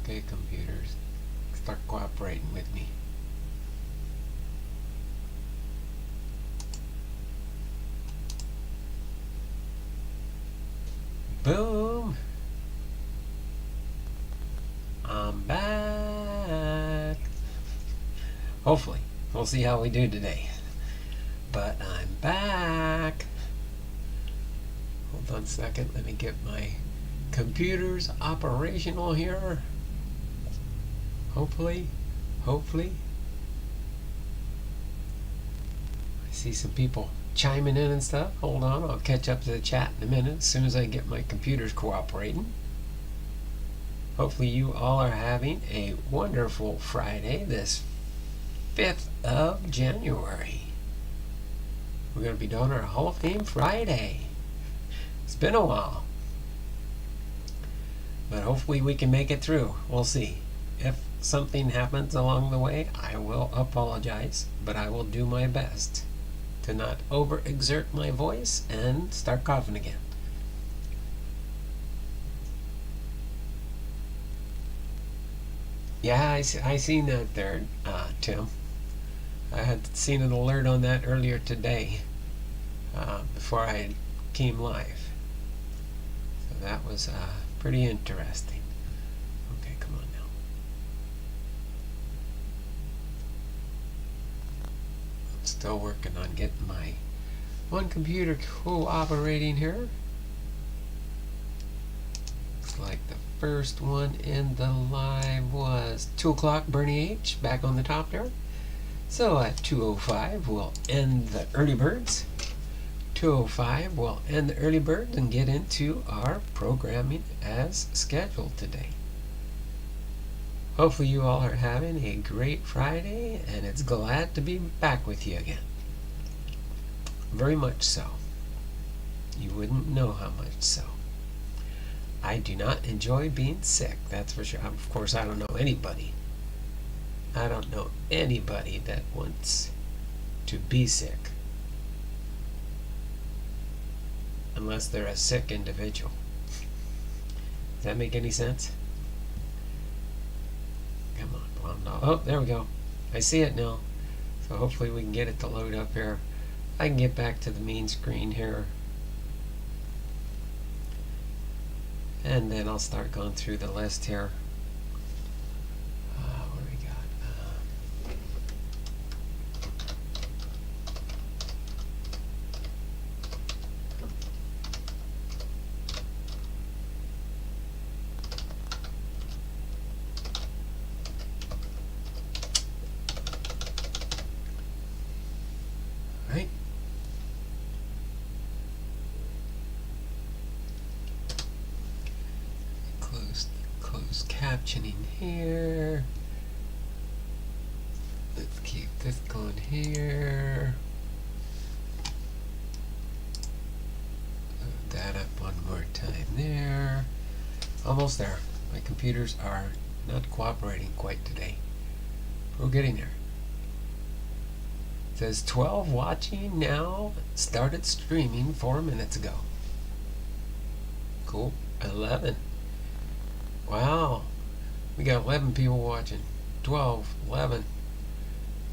Okay, computers, start cooperating with me. Boom! I'm back! Hopefully. We'll see how we do today. But I'm back! Hold on a second. Let me get my computers operational here. Hopefully. I see some people chiming in and stuff. Hold on. I'll catch up to the chat in a minute as soon as I get my computers cooperating. Hopefully you all are having a wonderful Friday, this 5th of January. We're going to be doing our Hall of Fame Friday. It's been a while. But hopefully we can make it through. We'll see. If something happens along the way, I will apologize, but I will do my best to not overexert my voice and start coughing again. Yeah, I seen that there, Tim. I had seen an alert on that earlier today, before I came live. So that was pretty interesting. Okay, come on now. I'm still working on getting my one computer cooperating here. Looks like the first one in the live was 2 o'clock, Bernie H, back on the top there. So at 2:05 we'll end the early birds. 2:05 we'll end the early birds and get into our programming as scheduled today. Hopefully you all are having a great Friday, and it's glad to be back with you again. Very much so. You wouldn't know how much so. I do not enjoy being sick, that's for sure. Of course, I don't know anybody. I don't know anybody that wants to be sick. Unless they're a sick individual. Does that make any sense? Come on, Blum. No. Oh, there we go. I see it now. So hopefully we can get it to load up here. I can get back to the main screen here. And then I'll start going through the list here. What do we got? Right. Close captioning here. Let's keep this going here. Move that up one more time there. Almost there. My computers are not cooperating quite today. We're getting there. It says 12 watching now. Started streaming 4 minutes ago. Cool. 11. Wow. We got 11 people watching. 12, 11.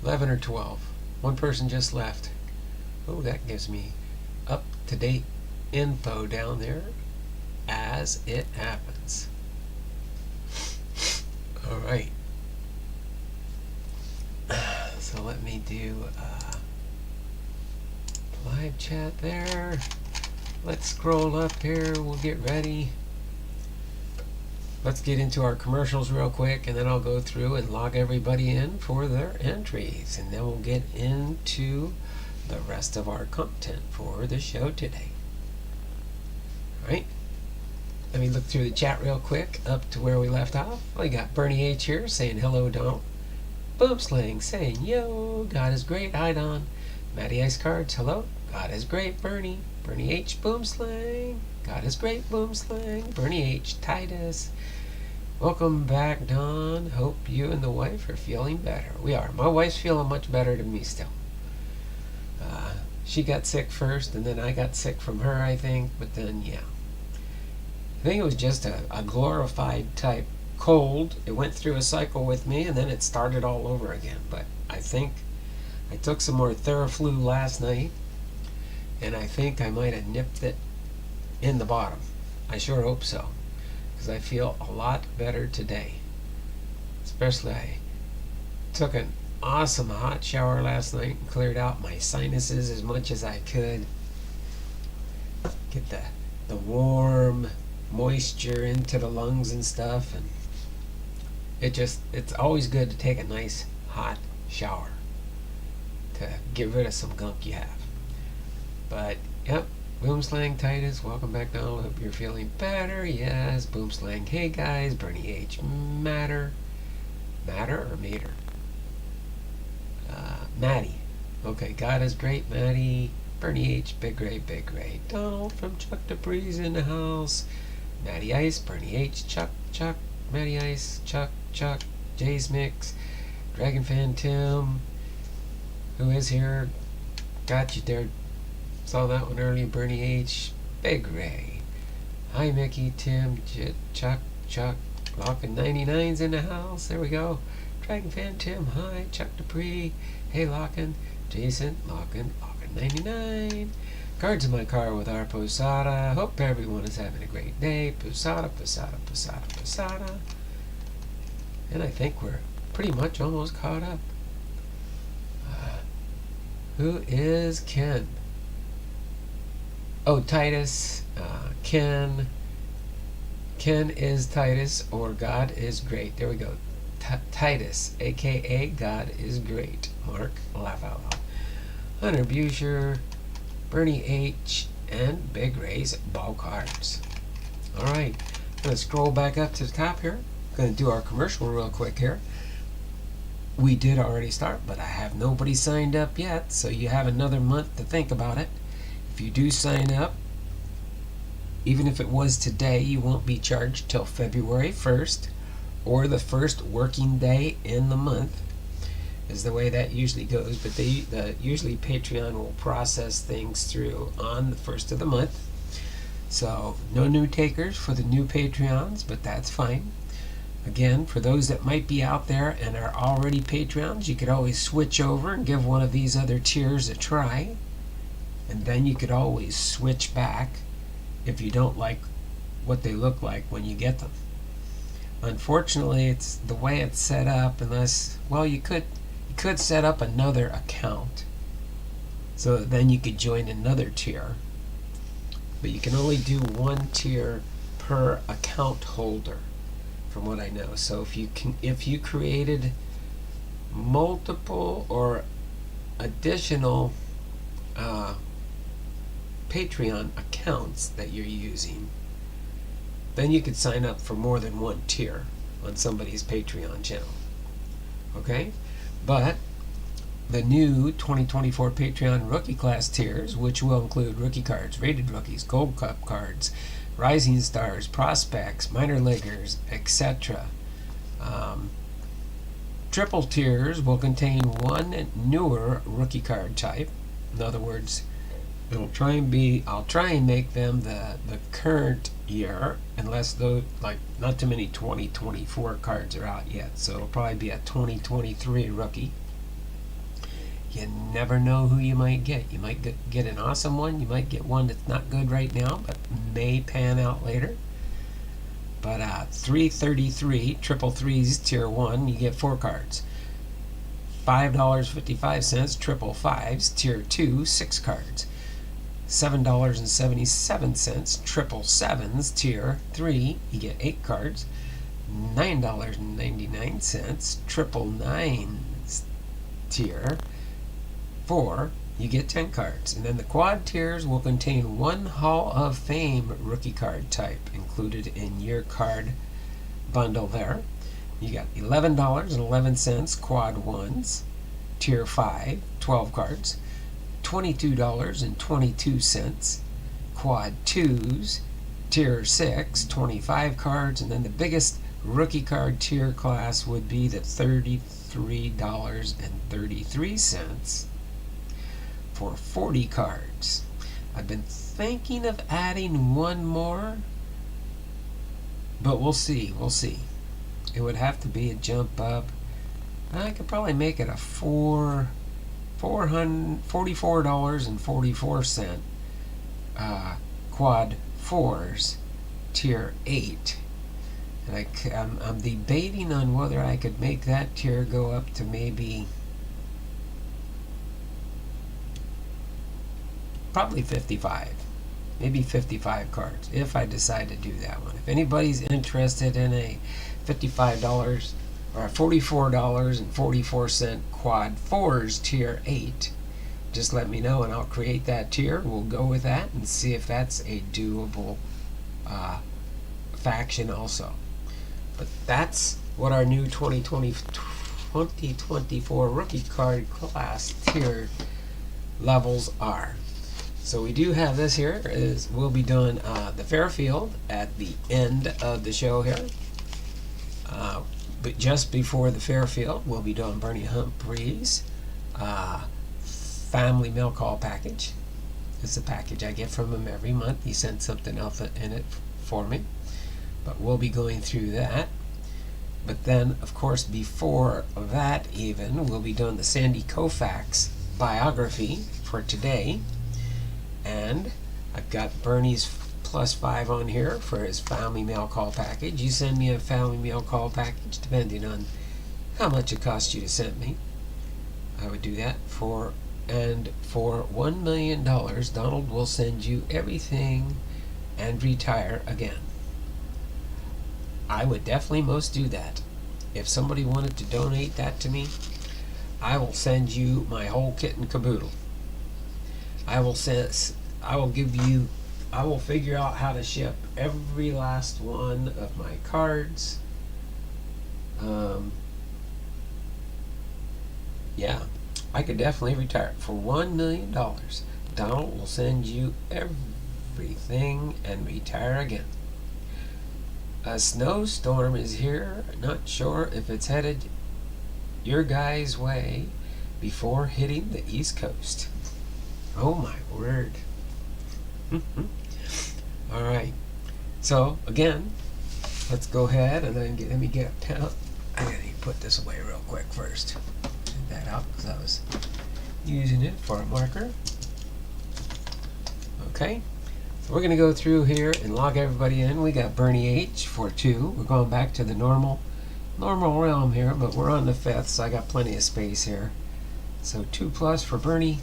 11 or 12. One person just left. Oh, that gives me up-to-date info down there as it happens. All right. So let me do live chat there. Let's scroll up here. We'll get ready. Let's get into our commercials real quick, and then I'll go through and log everybody in for their entries, and then we'll get into the rest of our content for the show today. All right. Let me look through the chat real quick up to where we left off. We got Bernie H here saying hello, Donald. Boomslang saying yo, God is great. Hi, Don. Matty Ice Cards, hello. God is great, Bernie. Bernie H, Boomslang. God is great, Boomslang. Bernie H, Titus. Welcome back, Don. Hope you and the wife are feeling better. We are. My wife's feeling much better than me still. She got sick first, and then I got sick from her, I think. But then, yeah. I think it was just a glorified type cold. It went through a cycle with me, and then it started all over again. But I think I took some more TheraFlu last night, and I think I might have nipped it in the bottom. I sure hope so, because I feel a lot better today. Especially I took an awesome hot shower last night and cleared out my sinuses as much as I could. Get the warm moisture into the lungs and stuff, and it's always good to take a nice hot shower to get rid of some gunk you have. But yep, Boomslang Titus, welcome back down. Hope you're feeling better. Yes, Boomslang. Hey guys, Bernie H. Matter or Mater? Maddie. Okay, God is great, Maddie. Bernie H. Big great, big great. Donald from Chuck Dupree's in the house. Maddie Ice, Bernie H. Chuck, Maddie Ice, Chuck, Jay's Mix, Dragon Fan Tim, who is here. Got you there. Saw that one earlier. Bernie H. Big Ray. Hi Mickey, Tim, Chuck, Lockin' 99's in the house. There we go. Dragon Fan Tim. Hi, Chuck Dupree. Hey Lockin', Jason, Lockin' 99. Cards in my car with our Posada. Hope everyone is having a great day. Posada. And I think we're pretty much almost caught up. Who is Ken? Oh, Titus. Ken is Titus, or God is great. There we go. Titus, aka God is great. Mark, laugh out loud. Hunter Busher, Bernie H, and Big Ray's ball cards. Alright, I'm going to scroll back up to the top here. I'm going to do our commercial real quick here. We did already start, but I have nobody signed up yet, so you have another month to think about it. If you do sign up, even if it was today, you won't be charged till February 1st, or the first working day in the month, is the way that usually goes. But usually Patreon will process things through on the first of the month. So no new takers for the new Patreons, but that's fine. Again, for those that might be out there and are already Patreons, you could always switch over and give one of these other tiers a try, and then you could always switch back if you don't like what they look like when you get them. Unfortunately, it's the way it's set up, unless, well, you could set up another account, so that then you could join another tier, but you can only do one tier per account holder, from what I know. So if you created multiple or additional Patreon accounts that you're using, then you could sign up for more than one tier on somebody's Patreon channel. Okay? But the new 2024 Patreon rookie class tiers, which will include rookie cards, rated rookies, gold cup cards, rising stars, prospects, minor leaguers, etc. Triple tiers will contain one newer rookie card type. In other words, I'll try and make them the current year, unless though, like, not too many 2024 cards are out yet, so it'll probably be a 2023 rookie. You never know who you might get. You might get an awesome one. You might get one that's not good right now, but may pan out later. But 333 triple threes tier 1, you get 4 cards. $5.55 triple fives tier 2, 6 cards. $7.77 triple sevens tier 3, you get 8 cards. $9.99 triple nines tier 4, you get 10 cards. And then the quad tiers will contain one Hall of Fame rookie card type included in your card bundle there. You got $11.11 quad ones tier 5, 12 cards. $22.22 quad 2s tier 6, 25 cards. And then the biggest rookie card tier class would be the $33.33 for 40 cards. I've been thinking of adding one more, but we'll see. it would have to be a jump up. I could probably make it a $44.44 quad 4s tier 8. And I'm debating on whether I could make that tier go up to probably 55. Maybe 55 cards if I decide to do that one. If anybody's interested in a $55 or $44.44 quad 4s tier 8, just let me know and I'll create that tier. We'll go with that and see if that's a doable faction also. But that's what our new 2024 rookie card class tier levels are. So we do have this here. We'll be doing the FairField at the end of the show here. But just before the FairField, we'll be doing Bernie Humphrey's family mail call package. It's a package I get from him every month. He sends something else in it for me. But we'll be going through that. But then, of course, before that even, we'll be doing the Sandy Koufax biography for today. And I've got Bernie's +5 on here for his family mail call package. You send me a family mail call package, depending on how much it costs you to send me. I would do that for $1 million, Donald will send you everything and retire again. I would definitely most do that. If somebody wanted to donate that to me, I will send you my whole kit and caboodle. I will figure out how to ship every last one of my cards. Yeah, I could definitely retire for $1 million. Donald will send you everything and retire again. A snowstorm is here. Not sure if it's headed your guys' way before hitting the East Coast. Oh my word. All right. So again, let's go ahead and then let me get a pen. I gotta put this away real quick first. Get that out because I was using it for a marker. Okay. So we're gonna go through here and log everybody in. We got Bernie H for 2. We're going back to the normal realm here, but we're on the 5th, so I got plenty of space here. So 2+ for Bernie.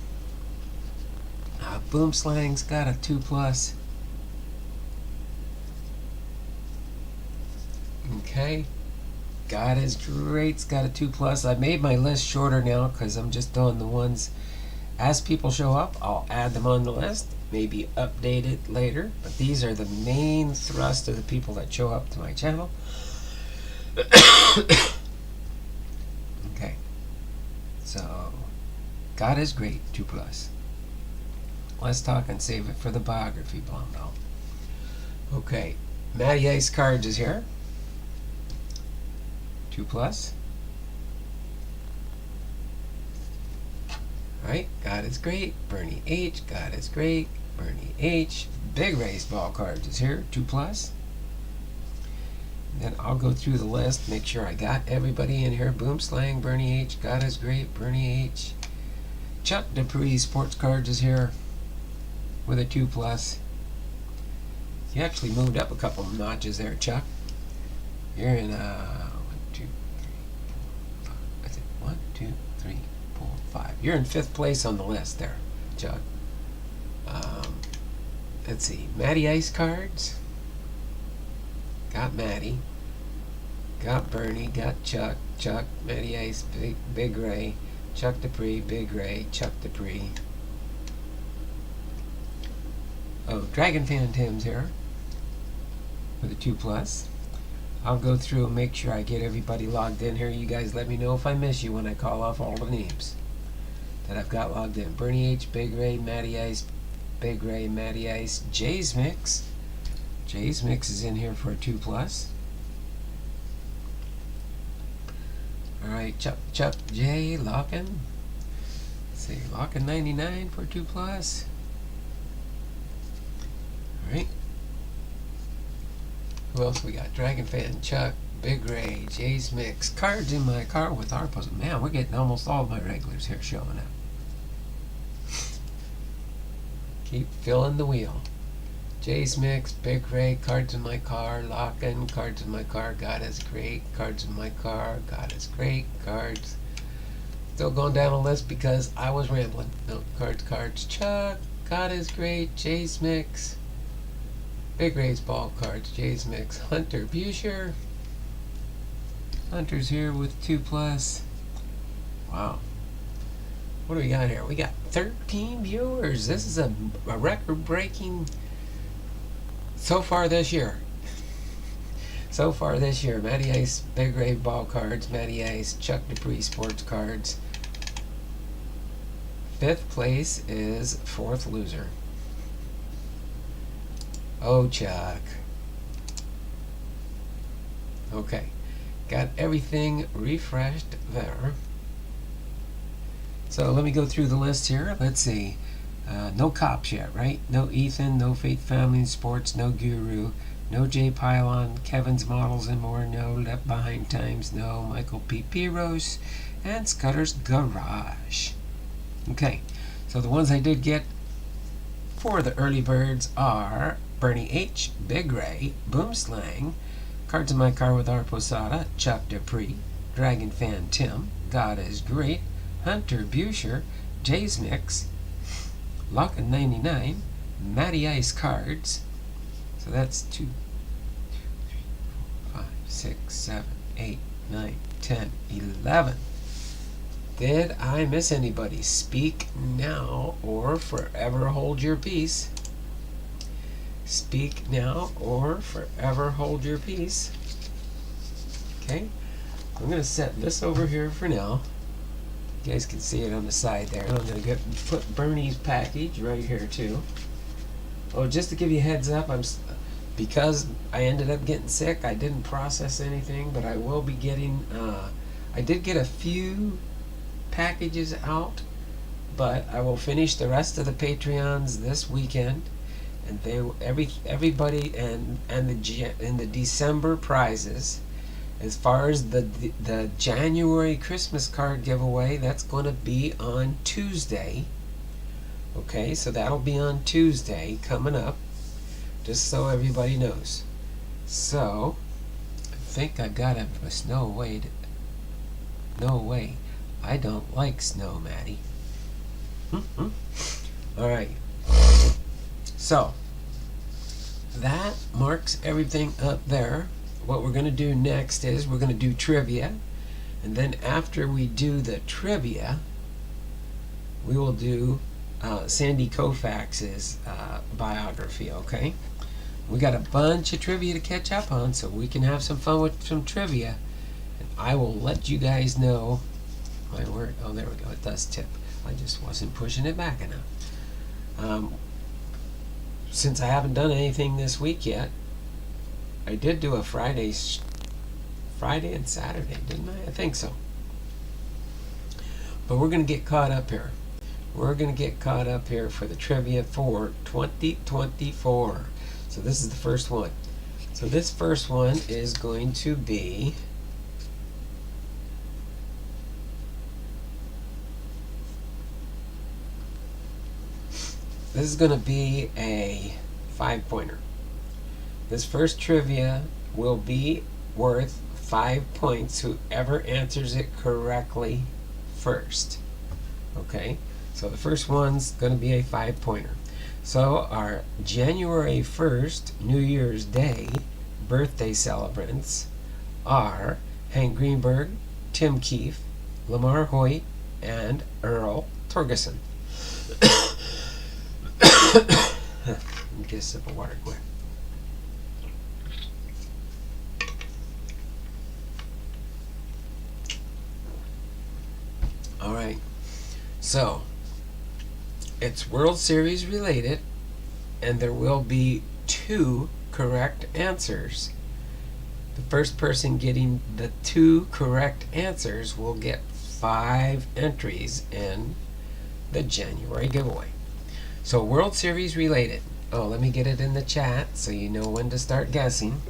Boomslang's got a 2+. Okay. God is Great's got a 2+. I made my list shorter now because I'm just doing the ones as people show up. I'll add them on the list, maybe update it later, but these are the main thrust of the people that show up to my channel. Okay. So, God is Great, 2+. Let's talk and save it for the biography bomb now. Okay, Matty Ice Cards is here. 2+. Alright, God is Great, Bernie H, God is Great, Bernie H. Big Race Ball Cards is here, 2+. Then I'll go through the list, make sure I got everybody in here. Boomslang, Bernie H, God is Great, Bernie H. Chuck Dupree Sports Cards is here with a 2+. You actually moved up a couple notches there, Chuck. You're in 1, 2, 3, 4, 5. You're in 5th place on the list there, Chuck. Let's see, Matty Ice Cards. Got Matty. Got Bernie. Got Chuck. Chuck, Matty Ice, Big Ray. Chuck Dupree, Big Ray, Chuck Dupree. Oh, Dragon Fan Tim's here with a 2+. I'll go through and make sure I get everybody logged in here. You guys let me know if I miss you when I call off all the names that I've got logged in. Bernie H, Big Ray, Matty Ice, Big Ray, Matty Ice, Jay's Mix. Jay's Mix is in here for a 2+. Alright, Chuck J, Lockin. Let's see, Lockin 99 for 2+. Alright. Who else we got? Dragon Fan Chuck, Big Ray, Jay's Mix, Cards in My Car with our puzzle. Man, we're getting almost all of my regulars here showing up. Keep filling the wheel. Jay's Mix, Big Ray, Cards in My Car, Lockin', Cards in My Car, God is great, Cards in My Car, God is great, Cards. Still going down a list because I was rambling. No, Cards, Chuck, God is great, Jay's Mix, Big Ray's Ball Cards, Jay's Mix, Hunter Busher. Hunter's here with 2+. Wow. What do we got here? We got 13 viewers. This is a record-breaking so far this year. So far this year. Matty Ice, Big Ray Ball Cards, Matty Ice, Chuck Dupree Sports Cards. 5th place is 4th loser. Oh, Chuck. Okay. Got everything refreshed there. So let me go through the list here. Let's see. No Cops yet, right? No Ethan, no Faith Family Sports, no Guru, no J Pylon, Kevin's Models and More, no Left Behind Times, no Michael P. Piros, and Scudder's Garage. Okay, so the ones I did get for the early birds are Bernie H., Big Ray, Boom Slang, Cards in My Car with our Posada, Chuck Dupree, Dragon Fan Tim, God is Great, Hunter Busher, Jay's Mix, Lockin' 99, Matty Ice Cards. So that's 2, 3, 4, 5, 6, 7, 8, 9, 10, 11. Did I miss anybody? Speak now or forever hold your peace. Speak now or forever hold your peace. Okay, I'm going to set this over here for now. You guys can see it on the side there. I'm going to put Bernie's package right here too. Oh, just to give you a heads up, because I ended up getting sick, I didn't process anything, but I will be getting, I did get a few packages out, but I will finish the rest of the Patreons this weekend, and everybody and the December prizes. As far as the January Christmas card giveaway, that's going to be on Tuesday. Okay, so that'll be on Tuesday coming up, just so everybody knows. So, I think I got a Snow Way. No way. I don't like snow, Maddie. Alright. So, that marks everything up there. What we're going to do next is we're going to do trivia. And then after we do the trivia, we will do Sandy Koufax's biography, okay? We got a bunch of trivia to catch up on, so we can have some fun with some trivia. And I will let you guys know my word. Oh, there we go. It does tip. I just wasn't pushing it back enough. Since I haven't done anything this week yet, I did do a Friday and Saturday, didn't I? I think so. But we're going to get caught up here. We're going to get caught up here for the trivia for 2024. So this is the first one. So this first one is going to be a 5-pointer. This first trivia will be worth 5 points, whoever answers it correctly first. Okay, so the first one's going to be a 5-pointer. So our January 1st, New Year's Day, birthday celebrants are Hank Greenberg, Tim Keefe, Lamar Hoyt, and Earl Torgerson. Let me get a sip of water quick. Alright, so it's World Series related, and there will be 2 correct answers. The first person getting the 2 correct answers will get 5 entries in the January giveaway. So World Series related. Oh, let me get it in the chat so you know when to start guessing.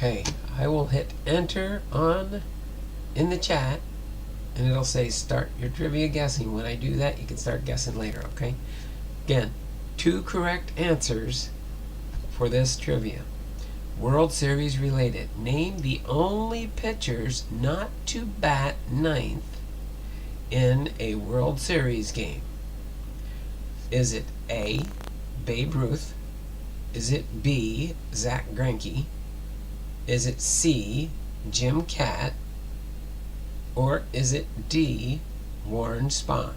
Okay, I will hit enter in the chat, and it'll say start your trivia guessing. When I do that, you can start guessing later, okay? Again, 2 correct answers for this trivia. World Series related. Name the only pitchers not to bat ninth in a World Series game. Is it A, Babe Ruth? Is it B, Zach Greinke? Is it C, Jim Kaat? Or is it D, Warren Spahn?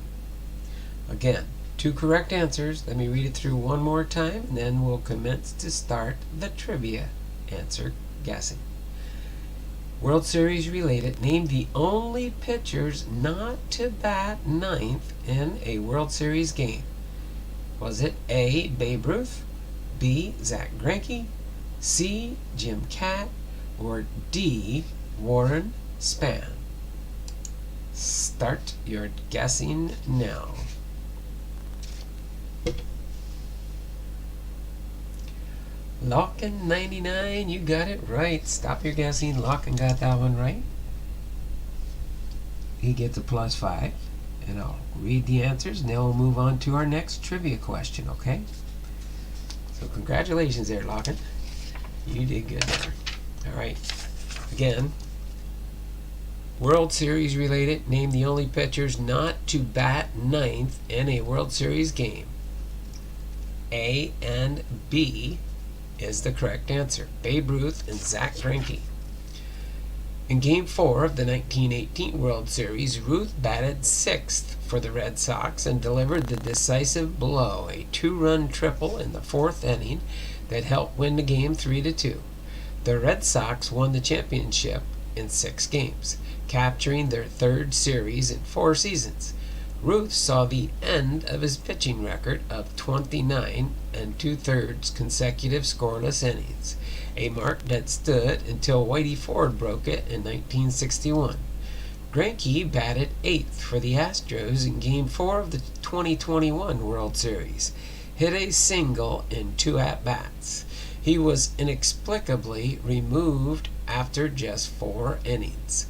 Again, 2 correct answers. Let me read it through one more time, and then we'll commence to start the trivia answer guessing. World Series related. Name the only pitchers not to bat ninth in a World Series game. Was it A, Babe Ruth? B, Zach Greinke? C, Jim Kaat? Or D, Warren Spahn? Start your guessing now. Lockin 99, you got it right. Stop your guessing. Lockin got that one right. He gets a +5. And I'll read the answers, and then we'll move on to our next trivia question, okay? So congratulations there, Lockin. You did good there. All right. Again, World Series related. Name the only pitchers not to bat ninth in a World Series game. A and B is the correct answer. Babe Ruth and Zach Greinke. In Game 4 of the 1918 World Series, Ruth batted 6th for the Red Sox and delivered the decisive blow, a 2-run triple in the 4th inning that helped win the game 3-2. The Red Sox won the championship in 6 games, capturing their 3rd series in 4 seasons. Ruth saw the end of his pitching record of 29 2/3 consecutive scoreless innings, a mark that stood until Whitey Ford broke it in 1961. Greinke batted 8th for the Astros in Game 4 of the 2021 World Series, hit a single in 2 at-bats. He was inexplicably removed after just 4 innings,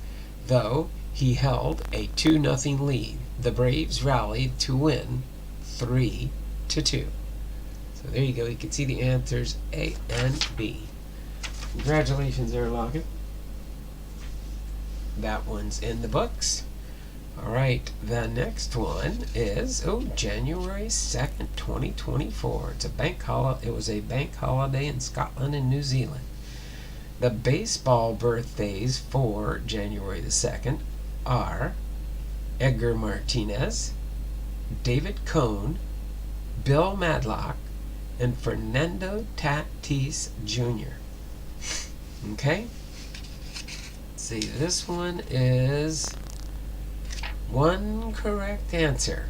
though he held a 2-0 lead. The Braves rallied to win 3-2. So there you go. You can see the answers A and B. Congratulations there, Logan. That one's in the books. All right, the next one is January 2nd, 2024. It was a bank holiday in Scotland and New Zealand. The baseball birthdays for January the 2nd are Edgar Martinez, David Cohn, Bill Madlock, and Fernando Tatis Jr. Okay? Let's see, this one is 1 correct answer.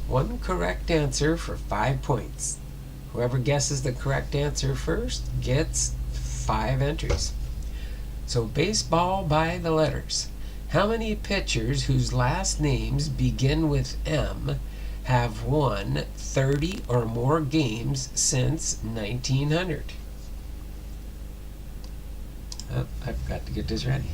1 correct answer for 5 points. Whoever guesses the correct answer first gets 5 entries. So baseball by the letters. How many pitchers whose last names begin with M have won 30 or more games since 1900? Oh, I've got to get this ready.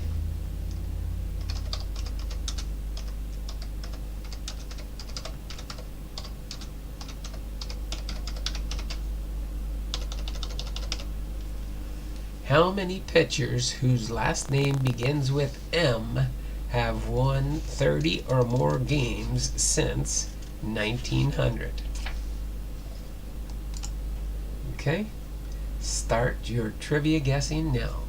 How many pitchers whose last name begins with M have won 30 or more games since 1900? Okay, start your trivia guessing now.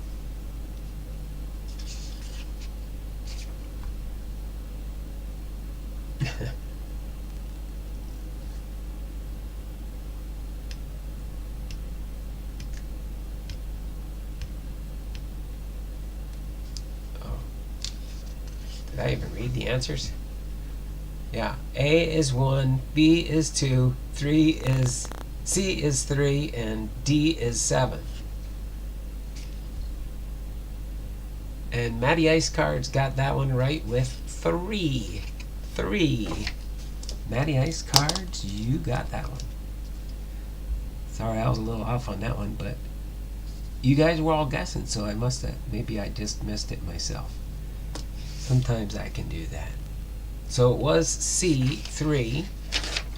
Did I even read the answers? Yeah. A is 1, B is 2, C is 3, and D is 7. And Matty Ice Cards got that one right with 3. 3. Matty Ice Cards, you got that one. Sorry, I was a little off on that one, but you guys were all guessing, so I must have, maybe I just missed it myself. Sometimes I can do that. So it was C3,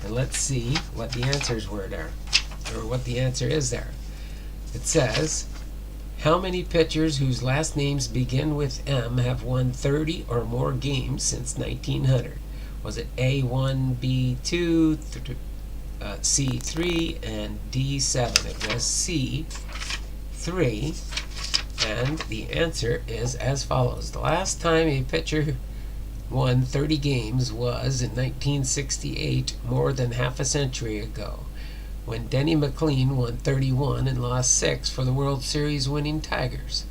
and let's see what the answers were there, or what the answer is there. It says, how many pitchers whose last names begin with M have won 30 or more games since 1900? Was it A1, B2, C3, and D7? It was C3, and the answer is as follows. The last time a pitcher won 30 games was in 1968, more than half a century ago, when Denny McLean won 31 and lost 6 for the World Series winning Tigers.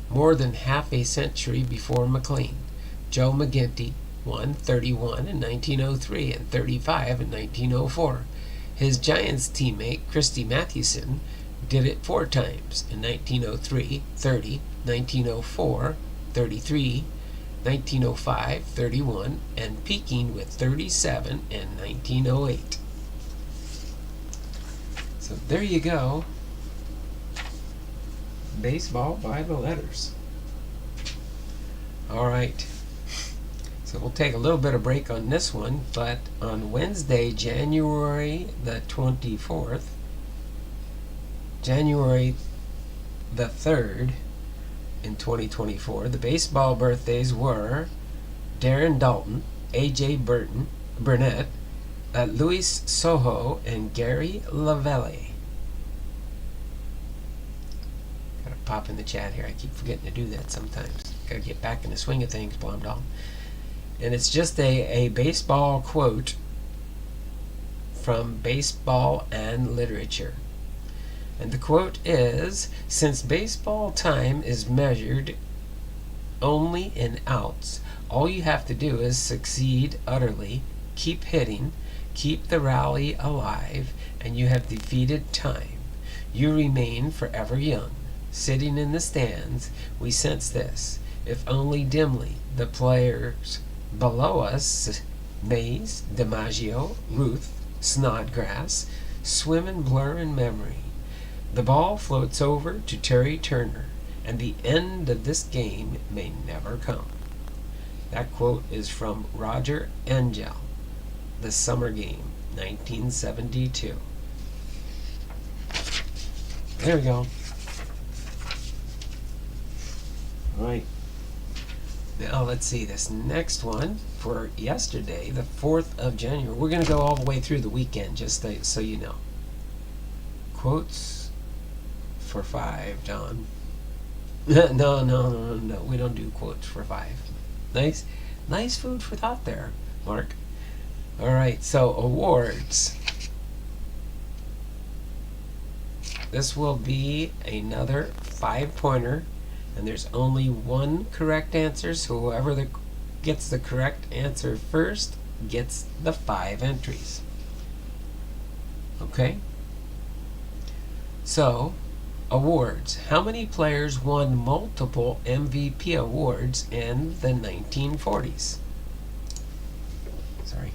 More than half a century before McLean, Joe McGinty won 31 in 1903 and 35 in 1904. His Giants teammate, Christy Mathewson, did it 4 times, in 1903, 30, 1904, 33, 1905, 31, and peaking with 37 in 1908. So there you go. Baseball by the letters. All right. So we'll take a little bit of break on this one, but on Wednesday, January the 24th, January the 3rd in 2024, the baseball birthdays were Darren Dalton, A.J. Burnett, Luis Soho, and Gary Lavelli. Gotta pop in the chat here. I keep forgetting to do that sometimes. Gotta get back in the swing of things, Blomdahl. And it's just a baseball quote from Baseball and Literature. And the quote is, since baseball time is measured only in outs, all you have to do is succeed utterly, keep hitting, keep the rally alive, and you have defeated time. You remain forever young. Sitting in the stands, we sense this, if only dimly. The players below us, Mays, DiMaggio, Ruth, Snodgrass, swim and blur in memory. The ball floats over to Terry Turner, and the end of this game may never come. That quote is from Roger Angel, The Summer Game, 1972. There we go. All right. Now let's see this next one for yesterday, the 4th of January. We're going to go all the way through the weekend, just so you know. Quotes for 5, John. No. We don't do quotes for 5. Nice food for thought there, Mark. All right, so awards. This will be another 5-pointer, and there's only one correct answer, so whoever gets the correct answer first gets the 5 entries. Okay? So, awards. How many players won multiple MVP awards in the 1940s? Sorry.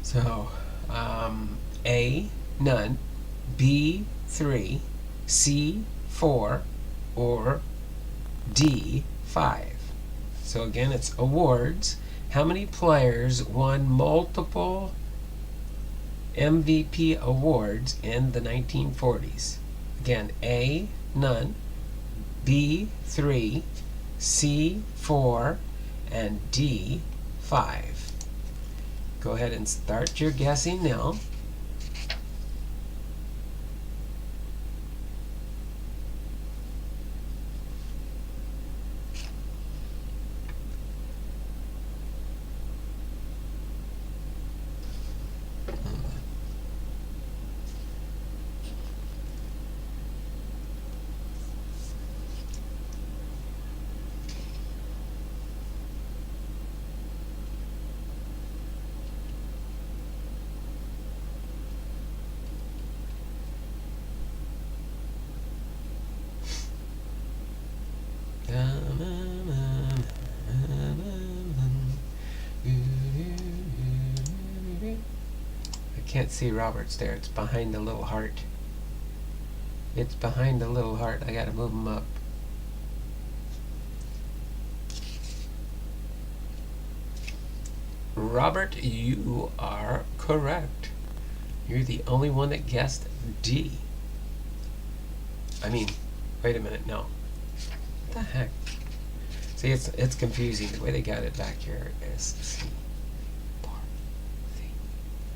So, A, none, B, 3, C, 4, or D, 5. So again, it's awards. How many players won multiple MVP awards in the 1940s? Again, A, none, B, 3, C, 4, and D, 5. Go ahead and start your guessing now. can't see Robert's there. It's behind the little heart. It's behind the little heart. I gotta move him up. Robert, you are correct. You're the only one that guessed D. I mean, wait a minute, no. What the heck? See, it's confusing. The way they got it back here is C.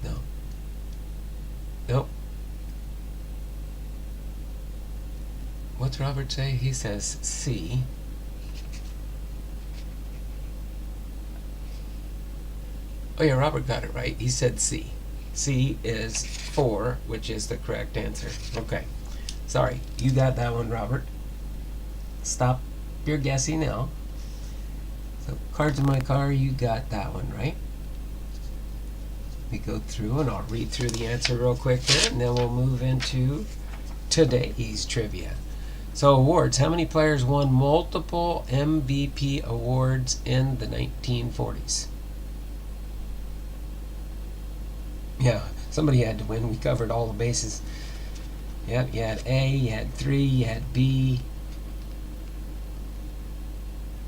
No. Nope. What's Robert say? He says C. Oh yeah, Robert got it right. He said C. C is 4, which is the correct answer. Okay. Sorry, you got that one, Robert. Stop your guessing now. So, cards in my car, you got that one, right? We go through, and I'll read through the answer real quick here, and then we'll move into today's trivia. So, awards. How many players won multiple MVP awards in the 1940s? Yeah, somebody had to win. We covered all the bases. Yep, you had A, you had 3, you had B.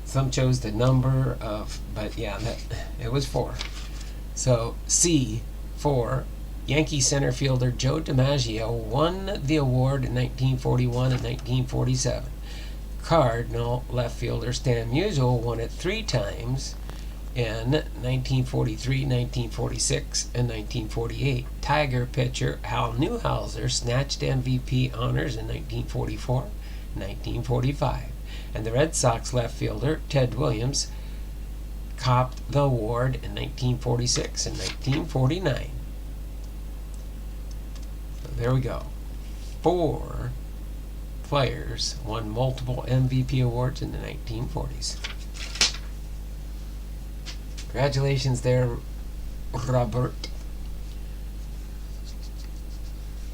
Some chose the number of, but yeah, it was 4. So C, 4, Yankee center fielder Joe DiMaggio won the award in 1941 and 1947. Cardinal left fielder Stan Musial won it 3 times in 1943, 1946, and 1948. Tiger pitcher Hal Newhouser snatched MVP honors in 1944, 1945. And the Red Sox left fielder Ted Williams copped the award in 1946 and 1949. So there we go. 4 players won multiple MVP awards in the 1940s. Congratulations there, Robert.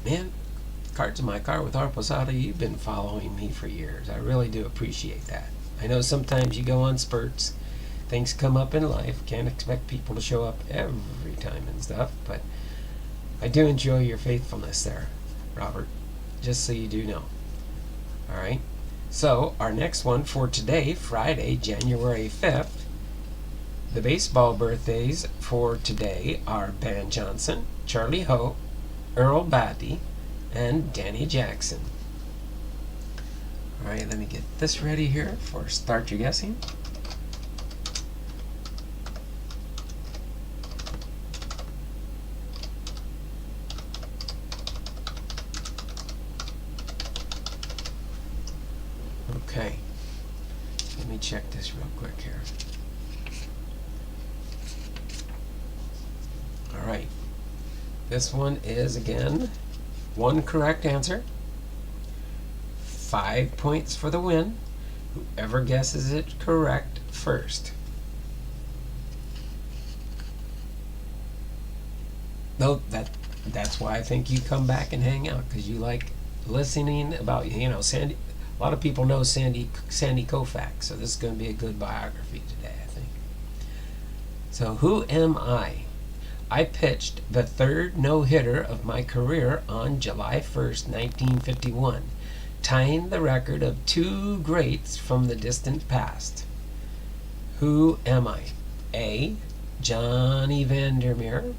Man, Cards in My Car with Art Posada, you've been following me for years. I really do appreciate that. I know sometimes you go on spurts. Things come up in life. Can't expect people to show up every time and stuff, but I do enjoy your faithfulness there, Robert. Just so you do know. Alright? So, our next one for today, Friday, January 5th, the baseball birthdays for today are Ben Johnson, Charlie Hope, Earl Batty, and Danny Jackson. Alright, let me get this ready here for Start Your Guessing. Okay, let me check this real quick here. Alright, this one is, again, 1 correct answer. 5 points for the win. Whoever guesses it correct first. No, that's why I think you come back and hang out, because you like listening about, Sandy. A lot of people know Sandy Koufax, so this is going to be a good biography today, I think. So, who am I? I pitched the 3rd no-hitter of my career on July 1st, 1951, tying the record of 2 greats from the distant past. Who am I? A. Johnny Vandermeer,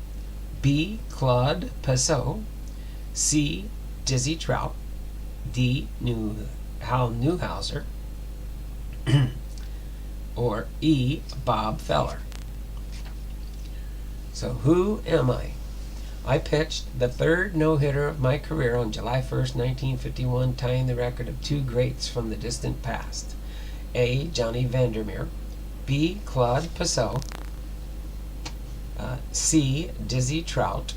B. Claude Passot, C. Dizzy Trout, D. Hal Newhouser, or E. Bob Feller. So, who am I? I pitched the 3rd no-hitter of my career on July 1st, 1951, tying the record of 2 greats from the distant past. A. Johnny Vandermeer, B. Claude Passot, C. Dizzy Trout,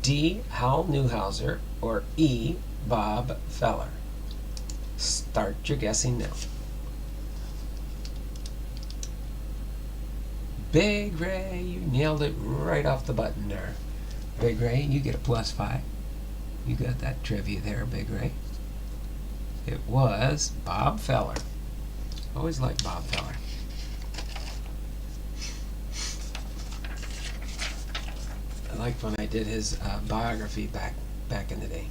D. Hal Newhouser, or E. Bob Feller. Start your guessing now. Big Ray, you nailed it right off the button there. Big Ray, you get a +5. You got that trivia there, Big Ray. It was Bob Feller. Always liked Bob Feller. I liked when I did his biography back in the day.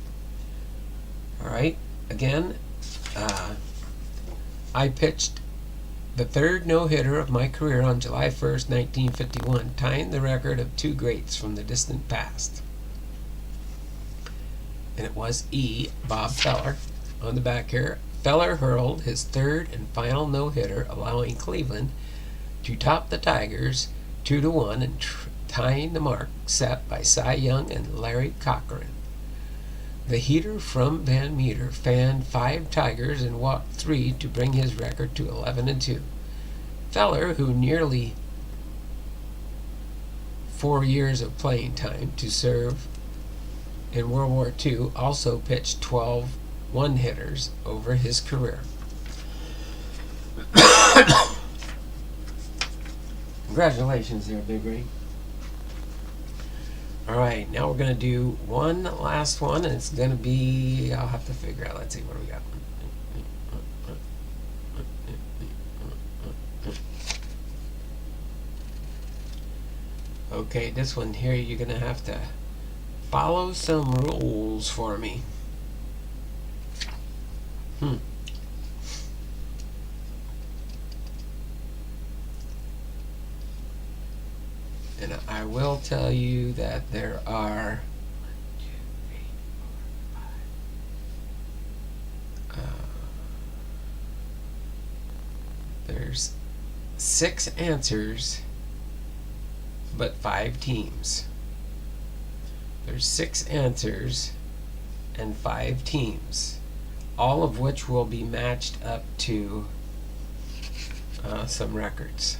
All right. Again, I pitched the third no-hitter of my career on July 1st, 1951, tying the record of two greats from the distant past. And it was Bob Feller. On the back here, Feller hurled his third and final no-hitter, allowing Cleveland to top the Tigers 2-1 and tying the mark set by Cy Young and Larry Cochran. The heater from Van Meter fanned 5 Tigers and walked 3 to bring his record to 11-2. Feller, who nearly 4 years of playing time to serve in World War II, also pitched 12 one-hitters over his career. Congratulations there, Big Ray. Alright, now we're going to do one last one, and it's going to be, I'll have to figure out, let's see, what do we got? Okay, this one here, you're going to have to follow some rules for me. And I will tell you that there are there's 6 answers but 5 teams. There's 6 answers and 5 teams, all of which will be matched up to some records.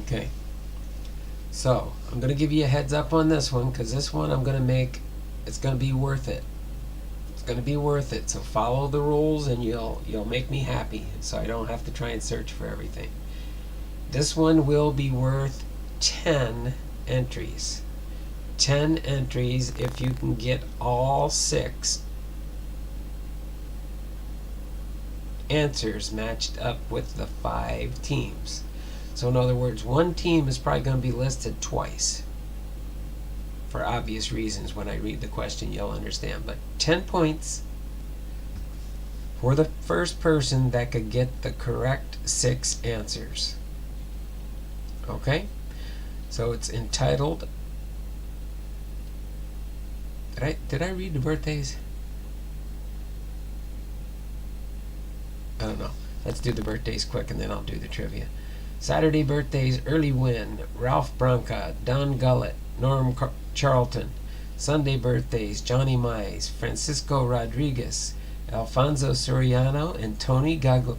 Okay, so I'm going to give you a heads up on this one, because this one I'm going to make, it's going to be worth it. It's going to be worth it. So follow the rules and you'll make me happy, so I don't have to try and search for everything. This one will be worth 10 entries. 10 entries if you can get all 6 answers matched up with the 5 teams. So in other words, one team is probably going to be listed twice. For obvious reasons, when I read the question, you'll understand. But 10 points for the first person that could get the correct 6 answers. Okay? So it's entitled... Did I read the birthdays? I don't know. Let's do the birthdays quick and then I'll do the trivia. Saturday birthdays: Early Wynn, Ralph Branca, Don Gullett, Norm Charlton. Sunday birthdays: Johnny Mize, Francisco Rodriguez, Alfonso Soriano, and Tony Congliero.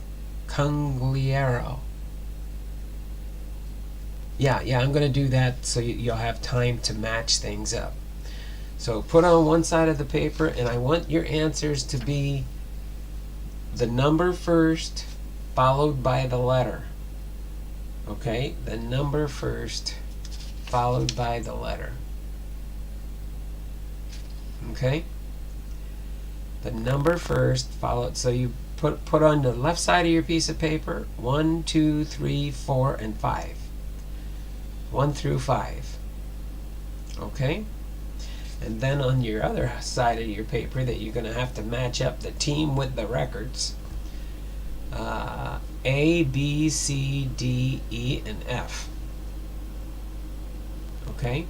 Yeah, I'm going to do that so you'll have time to match things up. So put on one side of the paper, and I want your answers to be the number first, followed by the letter. Okay, the number first, followed by the letter. Okay, the number first, followed. So you put on the left side of your piece of paper 1, 2, 3, 4, and 5. 1 through 5. Okay, and then on your other side of your paper that you're going to have to match up the team with the records. A, B, C, D, E, and F. Okay?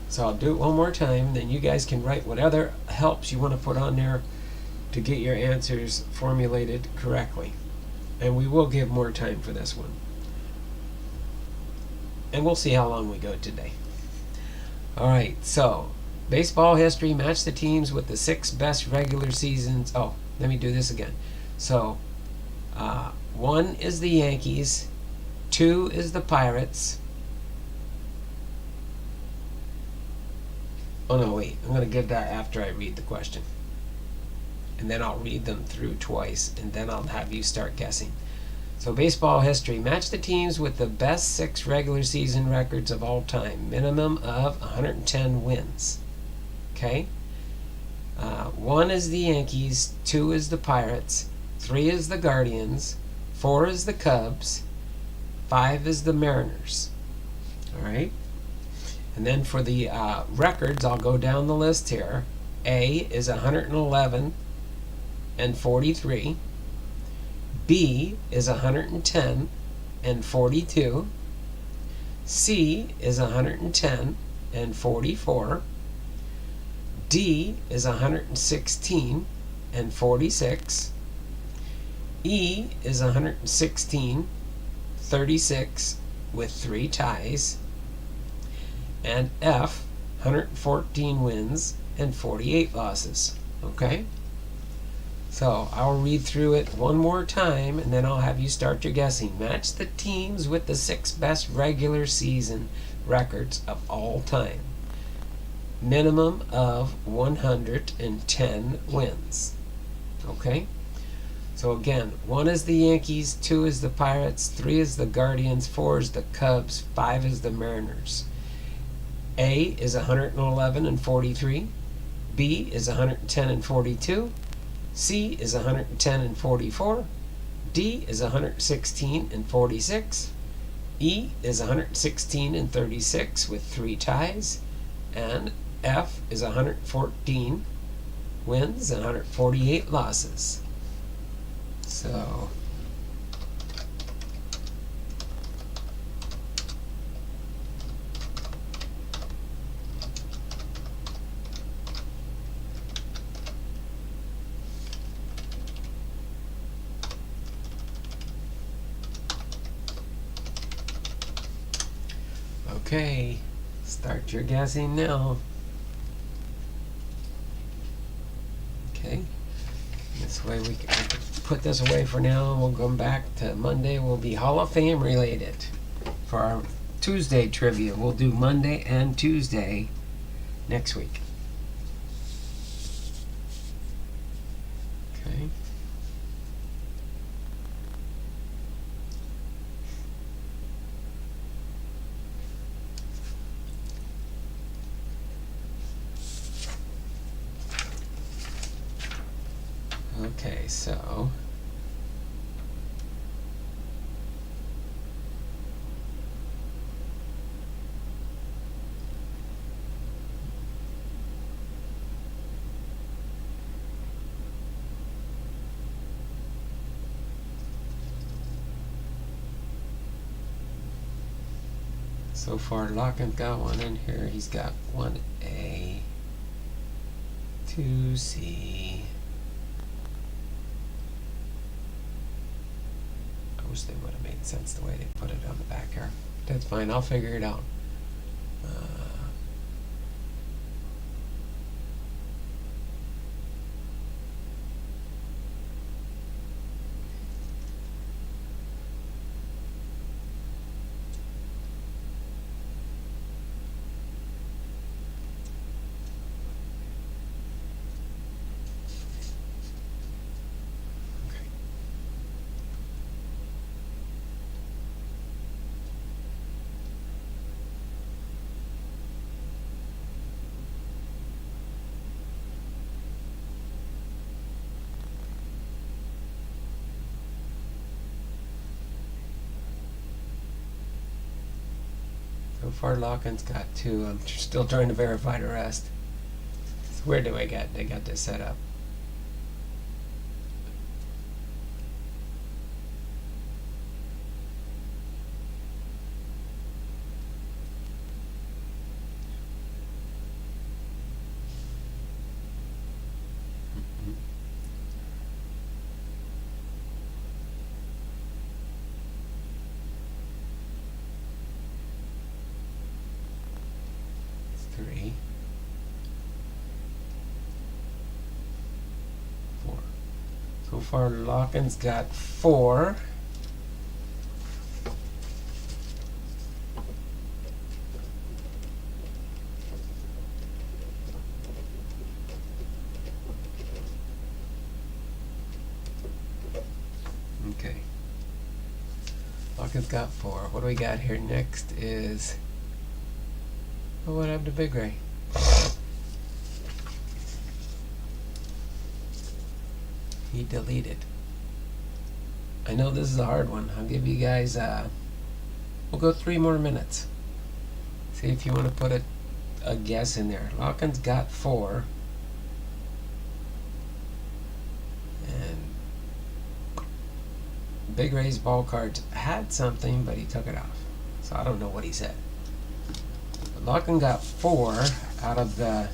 So I'll do it one more time, then you guys can write what other helps you want to put on there to get your answers formulated correctly. And we will give more time for this one. And we'll see how long we go today. Alright, so baseball history: match the teams with the 6 best regular seasons. Oh, let me do this again. So 1 is the Yankees, 2 is the Pirates. Oh no, wait, I'm going to give that after I read the question. And then I'll read them through twice, and then I'll have you start guessing. So baseball history: match the teams with the best 6 regular season records of all time. Minimum of 110 wins. Okay? 1 is the Yankees, 2 is the Pirates, 3 is the Guardians, 4 is the Cubs, 5 is the Mariners. All right. And then for the records, I'll go down the list here. A is 111 and 43. B is 110 and 42. C is 110 and 44. D is 116 and 46. E is 116, 36 with 3 ties. And F, 114 wins and 48 losses. Okay? So I'll read through it one more time, and then I'll have you start your guessing. Match the teams with the 6 best regular season records of all time. Minimum of 110 wins. Okay? So again, 1 is the Yankees, 2 is the Pirates, 3 is the Guardians, 4 is the Cubs, 5 is the Mariners. A is 111 and 43. B is 110 and 42. C is 110 and 44. D is 116 and 46. E is 116 and 36 with 3 ties. And F is 114 wins and 148 losses. So okay, start your guessing now. Okay, this way we can put this away for now, and we'll come back to Monday. We'll be Hall of Fame related for our Tuesday trivia. We'll do Monday and Tuesday next week. Okay. Okay, so so far Locken's got one in here. He's got 1A, 2C. I wish they would have made sense the way they put it on the back here. That's fine, I'll figure it out. So far, Locken's got 2. I'm still trying to verify the rest. So where do I get? They got this set up. It's 3, 4. So far, Locken's got 4. Okay. Locken's got 4. What do we got here next is... Oh, what happened to Big Ray? he deleted. I know this is a hard one. I'll give you guys, we'll go 3 more minutes. See if you want to put a guess in there. Locken's got 4. And Big Ray's ball cards had something, but he took it off. So I don't know what he said. But Locken got 4 out of the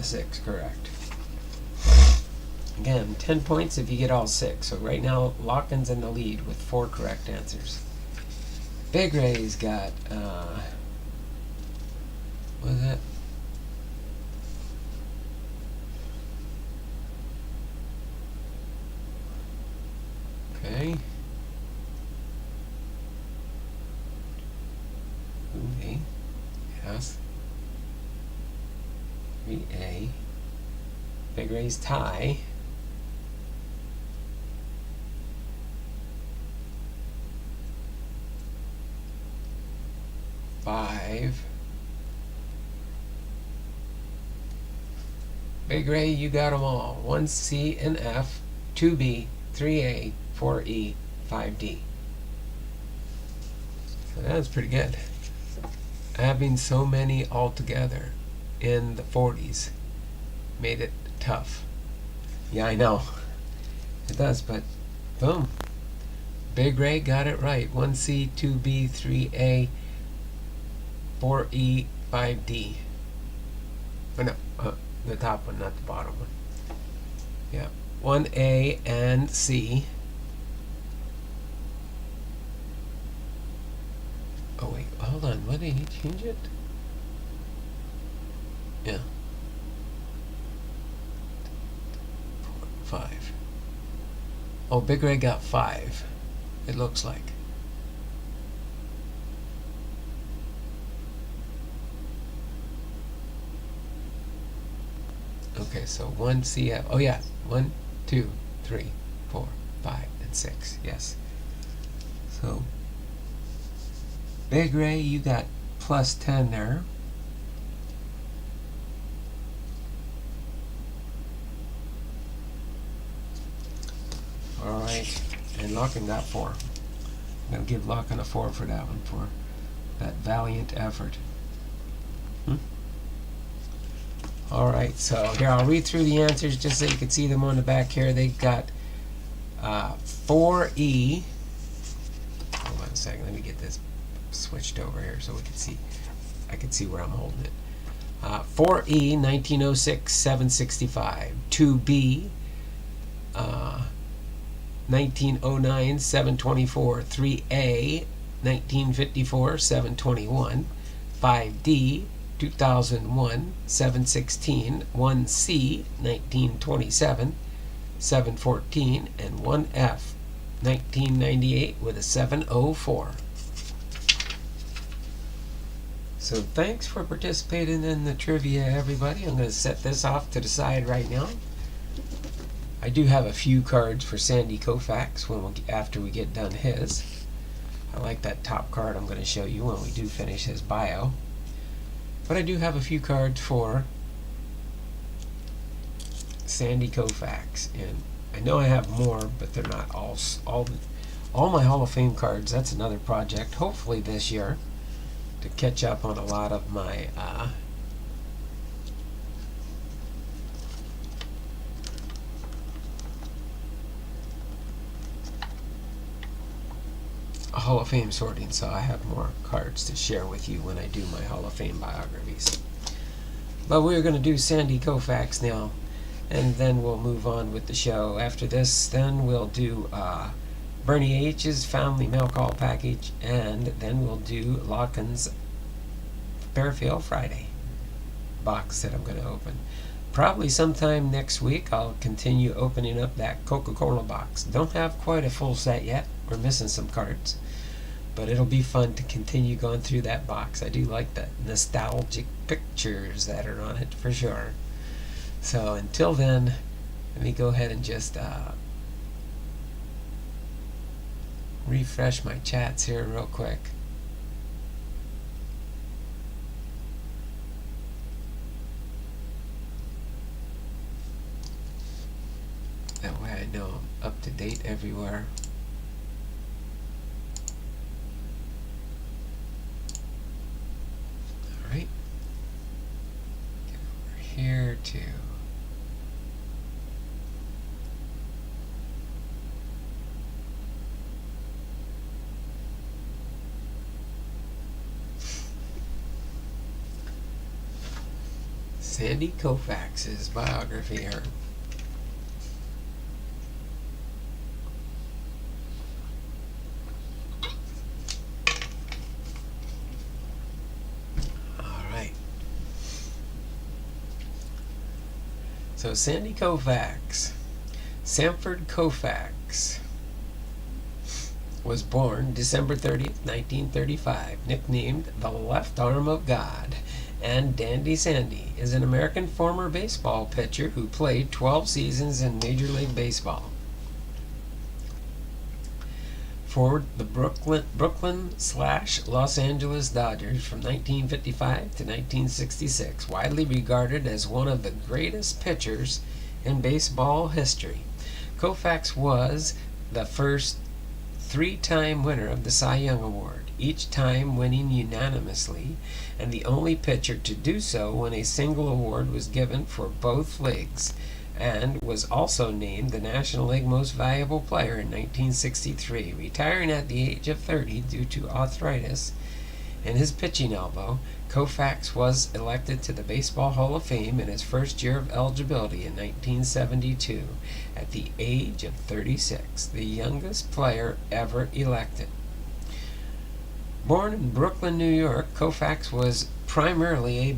6, correct. Again, 10 points if you get all 6. So right now, Locken's in the lead with 4 correct answers. Big Ray's got, what is that? Okay. A. Yes. 3A. Big Ray's tie. Big Ray, you got them all. 1C and F, 2B, 3A, 4E, 5D. So that's pretty good. Having so many altogether in the 40s made it tough. Yeah, I know. It does, but boom. Big Ray got it right. 1C, 2B, 3A, 4E, 5D. Oh, no, the top one, not the bottom one. Yeah, 1A and C. Oh wait, hold on. What did he change it? Yeah. 4, 5. Oh, Big Ray got 5. It looks like. Okay, so 1 CF. Oh yeah, 1, 2, 3, 4, 5, and 6. Yes. So Big Ray, you got plus 10 there. All right, and Locken got 4. I'm gonna give Locken a 4 for that one, for that valiant effort. Alright, so here I'll read through the answers just so you can see them on the back here. They got 4E. Hold on a second, let me get this switched over here so we can see. I can see where I'm holding it. 4E, 1906, 765. 2B, 1909, 724. 3A, 1954, 721. 5D, 2001, 716, 1C, 1927, 714, and 1F, 1998 with a 704. So thanks for participating in the trivia, everybody. I'm going to set this off to the side right now. I do have a few cards for Sandy Koufax after we get done his. I like that top card I'm going to show you when we do finish his bio. But I do have a few cards for Sandy Koufax, and I know I have more, but they're not all my Hall of Fame cards. That's another project, hopefully this year, to catch up on a lot of my Hall of Fame sorting, so I have more cards to share with you when I do my Hall of Fame biographies. But we're going to do Sandy Koufax now, and then we'll move on with the show. After this, then we'll do Bernie H's Family Mail Call Package, and then we'll do Locken's FairField Friday box that I'm going to open. Probably sometime next week I'll continue opening up that Coca-Cola box. Don't have quite a full set yet. We're missing some cards. But it'll be fun to continue going through that box. I do like the nostalgic pictures that are on it for sure. So until then, let me go ahead and just refresh my chats here real quick. know I'm up to date everywhere. Alright. Get over here to Sandy Koufax's biography here. Alright. So Sandy Koufax, Sanford Koufax, was born December 30th, 1935, nicknamed the Left Arm of God, and Dandy Sandy is an American former baseball pitcher who played 12 seasons in Major League Baseball for the Brooklyn/Los Angeles Dodgers from 1955 to 1966, widely regarded as one of the greatest pitchers in baseball history. Koufax was the first three-time winner of the Cy Young Award, each time winning unanimously, and the only pitcher to do so when a single award was given for both leagues, and was also named the National League Most Valuable Player in 1963, retiring at the age of 30 due to arthritis in his pitching elbow. Koufax was elected to the Baseball Hall of Fame in his first year of eligibility in 1972 at the age of 36, the youngest player ever elected. Born in Brooklyn, New York, Koufax was primarily a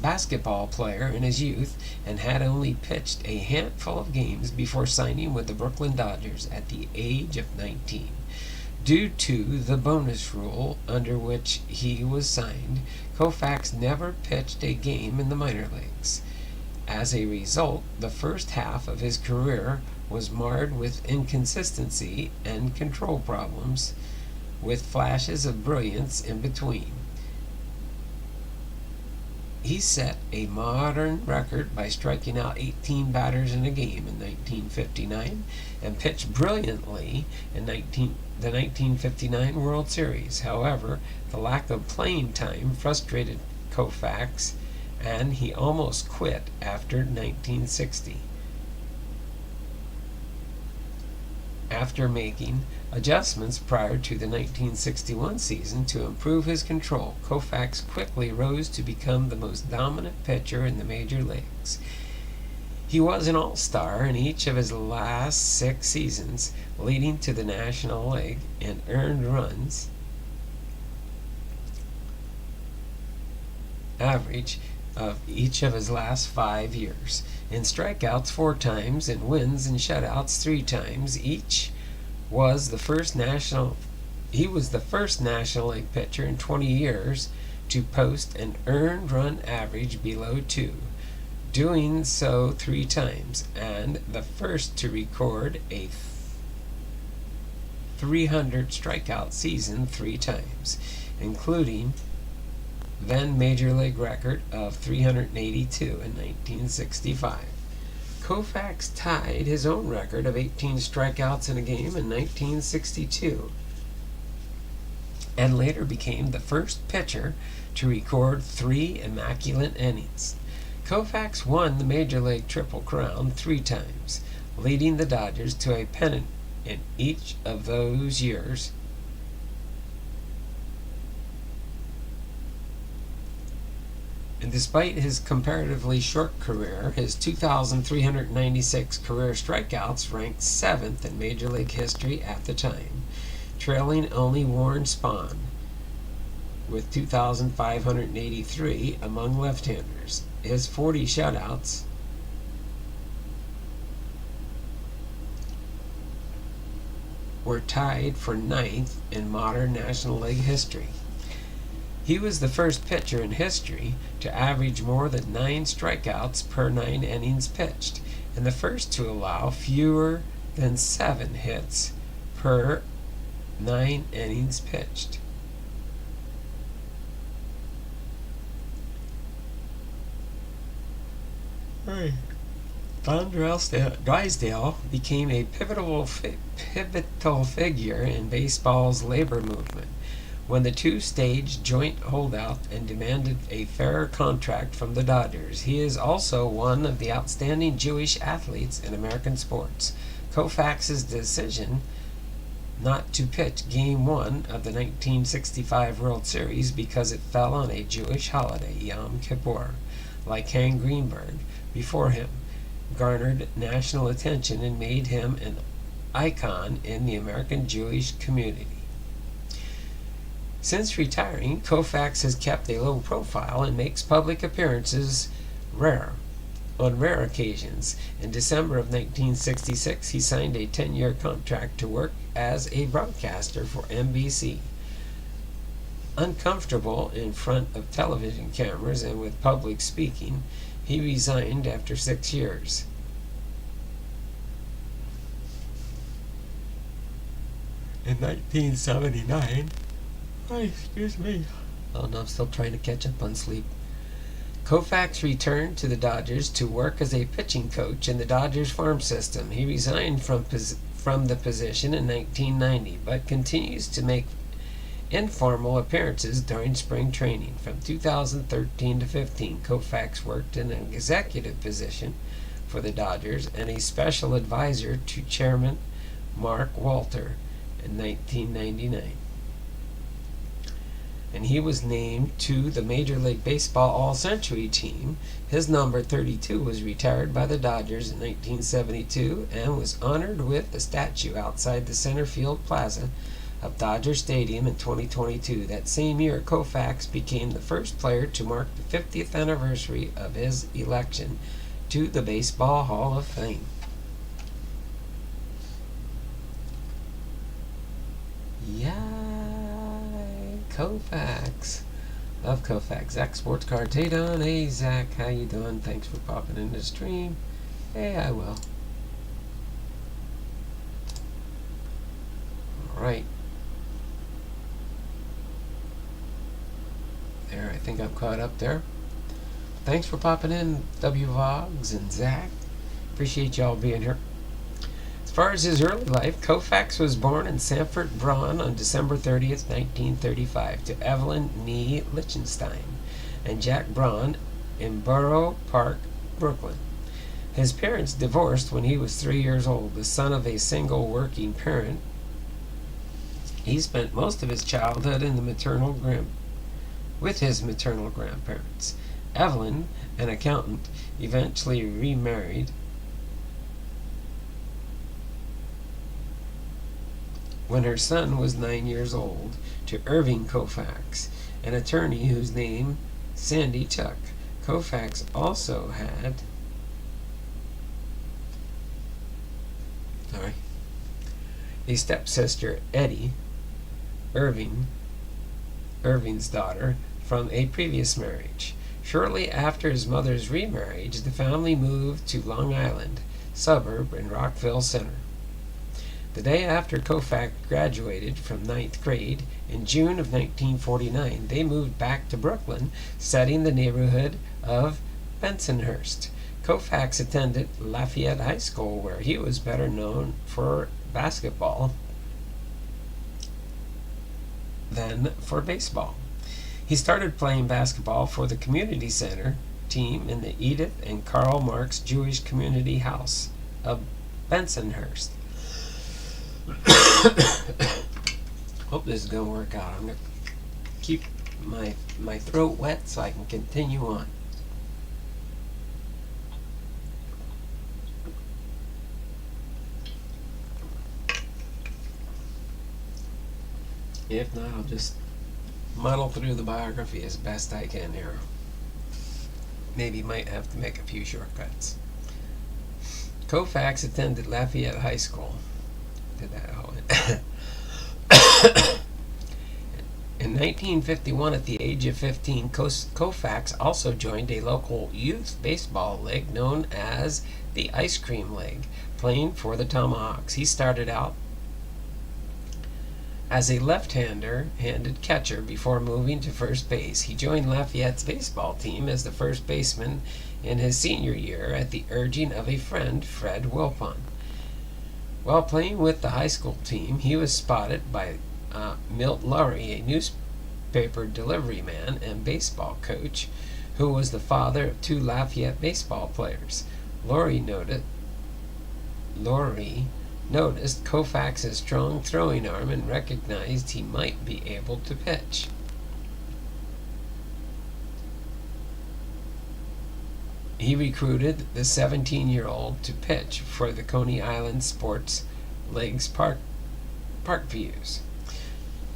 basketball player in his youth and had only pitched a handful of games before signing with the Brooklyn Dodgers at the age of 19. Due to the bonus rule under which he was signed, Koufax never pitched a game in the minor leagues. As a result, the first half of his career was marred with inconsistency and control problems, with flashes of brilliance in between. He set a modern record by striking out 18 batters in a game in 1959 and pitched brilliantly in the 1959 World Series. However, the lack of playing time frustrated Koufax, and he almost quit after 1960. After making adjustments prior to the 1961 season to improve his control, Koufax quickly rose to become the most dominant pitcher in the major leagues. He was an all-star in each of his last 6 seasons, leading to the National League in earned runs average of each of his last 5 years, in strikeouts 4 times, and wins and shutouts 3 times. He was the first National League pitcher in 20 years to post an earned run average below 2, doing so 3 times, and the first to record a 300 strikeout season 3 times, including then Major League record of 382 in 1965. Koufax tied his own record of 18 strikeouts in a game in 1962, and later became the first pitcher to record 3 immaculate innings. Koufax won the Major League Triple Crown 3 times, leading the Dodgers to a pennant in each of those years. And despite his comparatively short career, his 2,396 career strikeouts ranked 7th in Major League history at the time, trailing only Warren Spahn with 2,583 among left-handers. His 40 shutouts were tied for 9th in modern National League history. He was the first pitcher in history to average more than 9 strikeouts per 9 innings pitched, and the first to allow fewer than 7 hits per 9 innings pitched. Don Drysdale became a pivotal figure in baseball's labor movement when the two staged joint holdout and demanded a fairer contract from the Dodgers. He is also one of the outstanding Jewish athletes in American sports. Koufax's decision not to pitch Game 1 of the 1965 World Series because it fell on a Jewish holiday, Yom Kippur, like Hank Greenberg before him, garnered national attention and made him an icon in the American Jewish community. Since retiring, Koufax has kept a low profile and makes public appearances on rare occasions. In December of 1966, he signed a 10-year contract to work as a broadcaster for NBC. Uncomfortable in front of television cameras and with public speaking, he resigned after 6 years. In 1979, Oh no, I'm still trying to catch up on sleep. Koufax returned to the Dodgers to work as a pitching coach in the Dodgers farm system. He resigned from the position in 1990, but continues to make informal appearances during spring training. From 2013 to 15, Koufax worked in an executive position for the Dodgers and a special advisor to Chairman Mark Walter in 1999. And he was named to the Major League Baseball All-Century team. His number 32 was retired by the Dodgers in 1972 and was honored with a statue outside the center field plaza of Dodger Stadium in 2022. That same year, Koufax became the first player to mark the 50th anniversary of his election to the Baseball Hall of Fame. Koufax. Love Koufax. Zach Sports Card. Hey Don. Hey Zach. How you doing? Thanks for popping in the stream. Hey, I will. Alright. There, I think I'm caught up there. Thanks for popping in, W Vogs and Zach. Appreciate y'all being here. As far as his early life, Koufax was born in Sanford, Braun on December 30th, 1935, to Evelyn Nee Lichtenstein and Jack Braun in Borough Park, Brooklyn. His parents divorced when he was 3 years old. The son of a single working parent, he spent most of his childhood in the with his maternal grandparents. Evelyn, an accountant, eventually remarried when her son was 9 years old to Irving Koufax, an attorney whose name Sandy Chuck. Koufax also had a stepsister, Eddie, Irving's daughter, from a previous marriage. Shortly after his mother's remarriage, the family moved to Long Island suburb in Rockville Center. The day after Koufax graduated from 9th grade, in June of 1949, they moved back to Brooklyn, studying the neighborhood of Bensonhurst. Koufax attended Lafayette High School, where he was better known for basketball than for baseball. He started playing basketball for the community center team in the Edith and Karl Marx Jewish Community House of Bensonhurst. Hope this is going to work out. I'm going to keep my throat wet so I can continue on. If not, I'll just muddle through the biography as best I can here. Maybe might have to make a few shortcuts. Koufax attended Lafayette High School. Did that all in 1951, at the age of 15, Koufax also joined a local youth baseball league known as the Ice Cream League, playing for the Tomahawks. He started out as a left-handed catcher before moving to first base. He joined Lafayette's baseball team as the first baseman in his senior year at the urging of a friend, Fred Wilpon. While playing with the high school team, he was spotted by Milt Lurie, a newspaper delivery man and baseball coach, who was the father of two Lafayette baseball players. Lurie noticed Koufax's strong throwing arm and recognized he might be able to pitch. He recruited the 17-year-old to pitch for the Coney Island Sports League's Parkviews.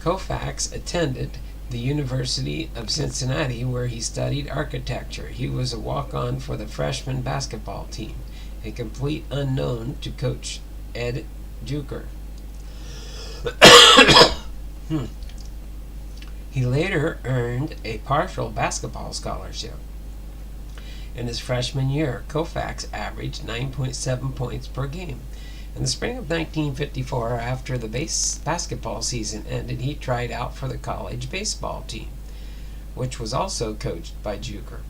Koufax attended the University of Cincinnati, where he studied architecture. He was a walk-on for the freshman basketball team, a complete unknown to Coach Ed Juker. He later earned a partial basketball scholarship. In his freshman year, Koufax averaged 9.7 points per game. In the spring of 1954, after the basketball season ended, he tried out for the college baseball team, which was also coached by Juker.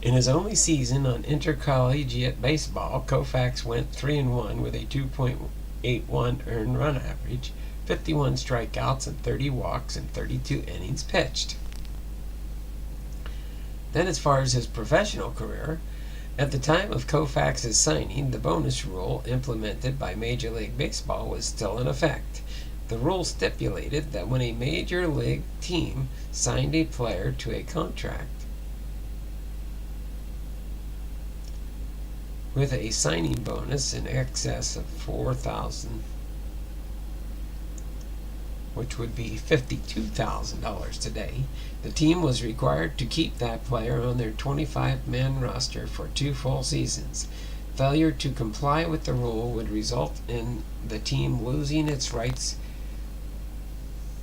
In his only season on intercollegiate baseball, Koufax went 3-1 with a 2.81 earned run average, 51 strikeouts, and 30 walks in 32 innings pitched. Then, as far as his professional career, at the time of Koufax's signing, the bonus rule implemented by Major League Baseball was still in effect. The rule stipulated that when a Major League team signed a player to a contract with a signing bonus in excess of $4,000, which would be $52,000 today, the team was required to keep that player on their 25-man roster for 2 full seasons. Failure to comply with the rule would result in the team losing its rights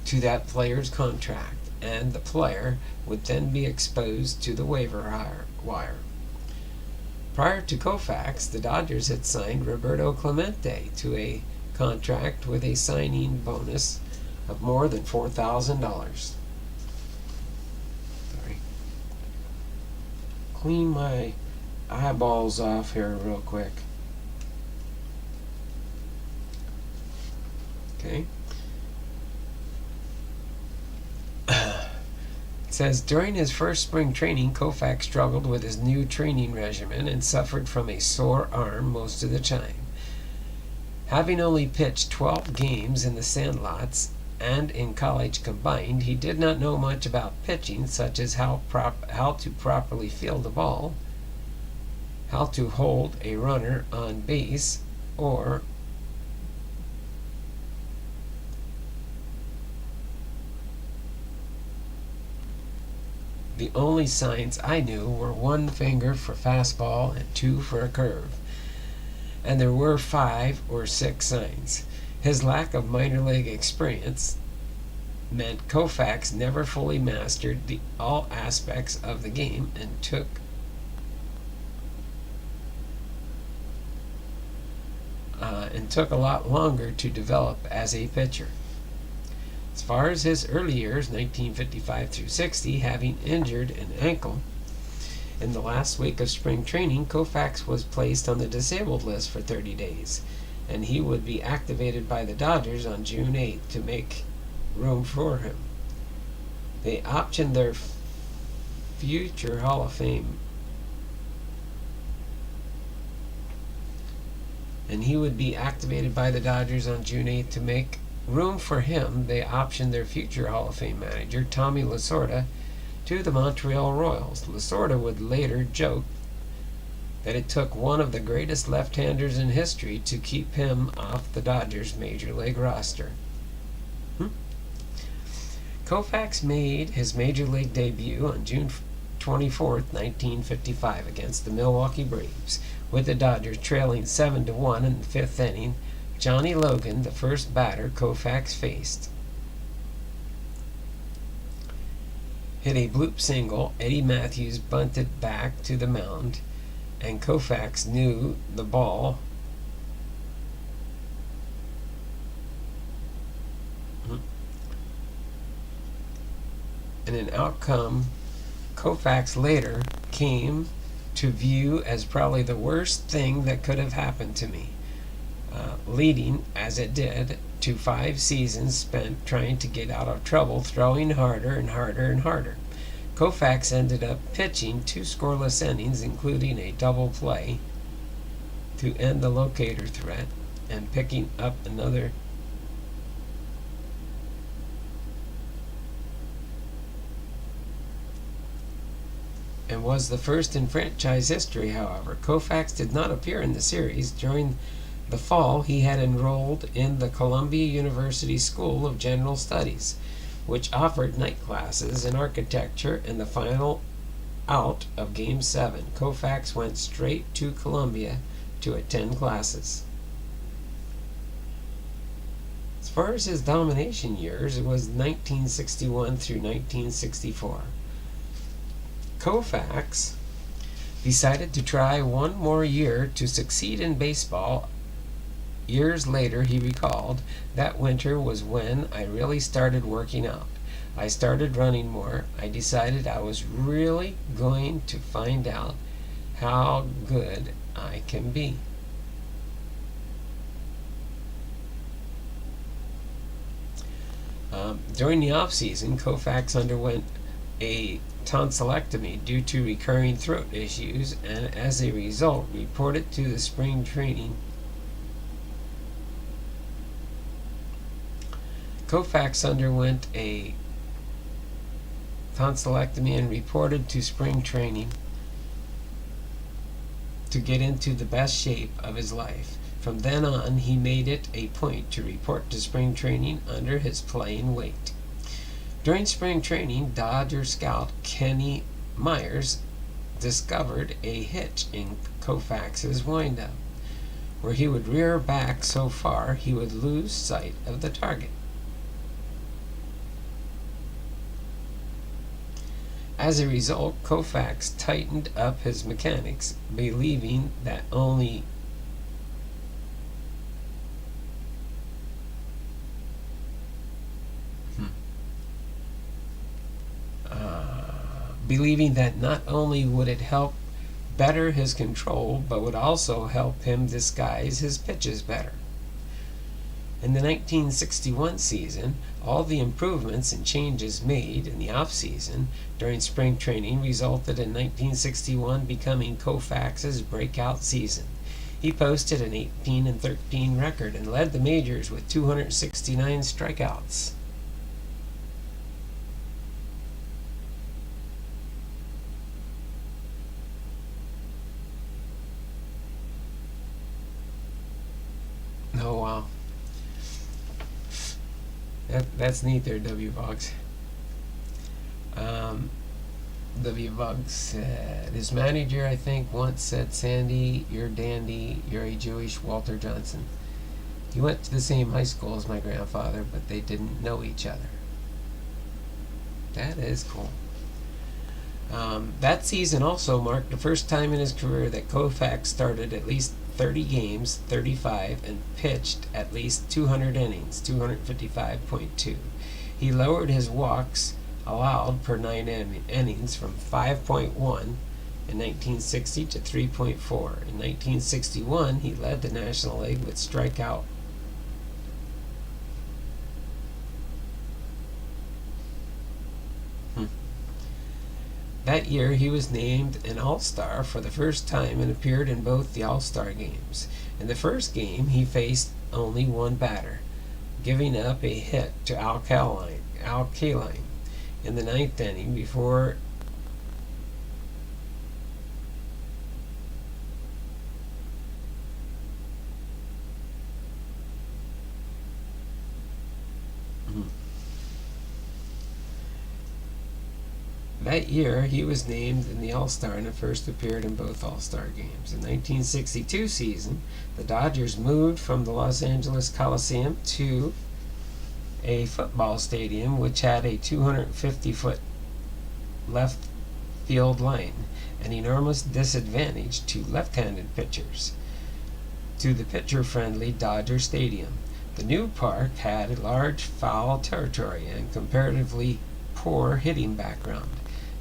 to that player's contract, and the player would then be exposed to the waiver wire. Prior to Koufax, the Dodgers had signed Roberto Clemente to a contract with a signing bonus of more than $4,000. Sorry. Clean my eyeballs off here real quick. Okay. It says, during his first spring training, Koufax struggled with his new training regimen and suffered from a sore arm most of the time. Having only pitched 12 games in the Sandlots and in college combined, he did not know much about pitching, such as how to properly field the ball, how to hold a runner on base, or the only signs I knew were 1 finger for fastball and 2 for a curve. And there were 5 or 6 signs. His lack of minor league experience meant Koufax never fully mastered all aspects of the game and took a lot longer to develop as a pitcher. As far as his early years, 1955 through 60, having injured an ankle in the last week of spring training, Koufax was placed on the disabled list for 30 days, and he would be activated by the Dodgers on June 8th to make room for him. They optioned their future Hall of Fame, and he would be activated by the Dodgers on June 8th to make room for him. They optioned their future Hall of Fame manager, Tommy Lasorda, to the Montreal Royals. Lasorda would later joke that it took one of the greatest left-handers in history to keep him off the Dodgers' major league roster. Koufax made his major league debut on June 24th, 1955 against the Milwaukee Braves, with the Dodgers trailing 7-1 in the 5th inning. Johnny Logan, the first batter Koufax faced, hit a bloop single. Eddie Matthews bunted back to the mound, and Koufax knew the ball and an outcome Koufax later came to view as probably the worst thing that could have happened to me, leading, as it did, to 5 seasons spent trying to get out of trouble, throwing harder and harder and harder. Koufax ended up pitching 2 scoreless innings, including a double play, to end the locator threat, and picking up another and was the first in franchise history. However, Koufax did not appear in the series. During the fall, he had enrolled in the Columbia University School of General Studies, which offered night classes in architecture. In the final out of Game 7, Koufax went straight to Columbia to attend classes. As far as his domination years, it was 1961 through 1964. Koufax decided to try one more year to succeed in baseball. Years later, he recalled, "That winter was when I really started working out. I started running more. I decided I was really going to find out how good I can be." During the off-season, Koufax underwent a tonsillectomy due to recurring throat issues, and as a result reported to the spring training. Koufax underwent a tonsillectomy and reported to spring training to get into the best shape of his life. From then on, he made it a point to report to spring training under his playing weight. During spring training, Dodger scout Kenny Myers discovered a hitch in Koufax's windup, where he would rear back so far he would lose sight of the target. As a result, Koufax tightened up his mechanics, believing that not only would it help better his control, but would also help him disguise his pitches better. In the 1961 season, all the improvements and changes made in the off-season during spring training resulted in 1961 becoming Koufax's breakout season. He posted an 18-13 record and led the majors with 269 strikeouts. Oh, wow. That's neat there, W-Bugs. W-Bugs said, his manager, I think, once said, "Sandy, you're dandy, you're a Jewish Walter Johnson." He went to the same high school as my grandfather, but they didn't know each other. That is cool. That season also marked the first time in his career that Koufax started at least 30 games, 35, and pitched at least 200 innings, 255.2. He lowered his walks allowed per 9 innings from 5.1 in 1960 to 3.4. In 1961, he led the National League with strikeout. That year, he was named an All-Star for the first time and appeared in both the All-Star games. In the first game, he faced only one batter, giving up a hit to Al Kaline in the 9th inning before That year, he was named in the All-Star and first appeared in both All-Star games. In the 1962 season, the Dodgers moved from the Los Angeles Coliseum to a football stadium which had a 250-foot left field line, an enormous disadvantage to left-handed pitchers, to the pitcher-friendly Dodger Stadium. The new park had a large foul territory and comparatively poor hitting background.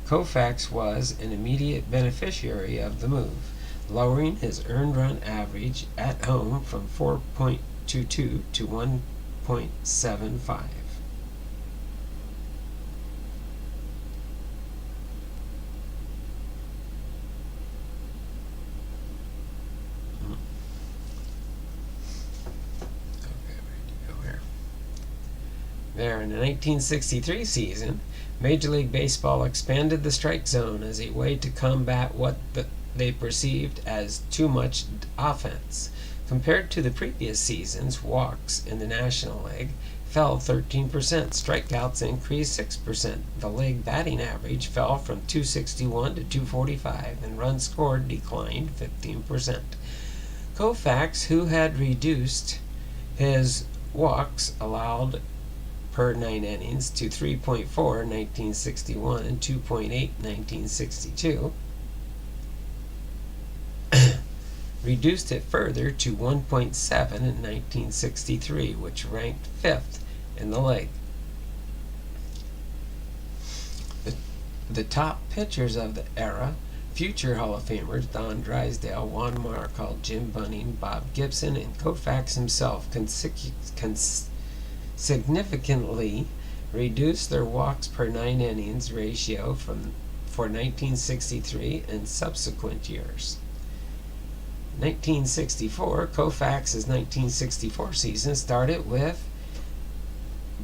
Koufax was an immediate beneficiary of the move, lowering his earned run average at home from 4.22 to 1.75. There, in the 1963 season, Major League Baseball expanded the strike zone as a way to combat what they perceived as too much offense. Compared to the previous seasons, walks in the National League fell 13%, strikeouts increased 6%. The league batting average fell from 261 to 245, and runs scored declined 15%. Koufax, who had reduced his walks allowed per 9 innings to 3.4 in 1961 and 2.8 in 1962, reduced it further to 1.7 in 1963, which ranked 5th in the league. The top pitchers of the era, future Hall of Famers Don Drysdale, Juan Marichal, Jim Bunning, Bob Gibson, and Koufax himself significantly reduced their walks per 9 innings ratio for 1963 and subsequent years. 1964, Koufax's 1964 season started with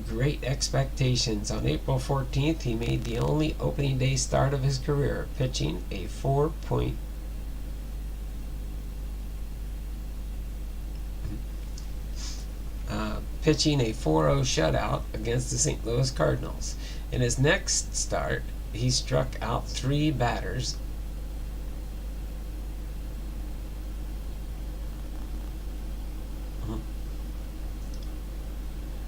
great expectations. On April 14th, he made the only opening day start of his career, pitching a 4.0 shutout against the St. Louis Cardinals. In his next start, he struck out 3 batters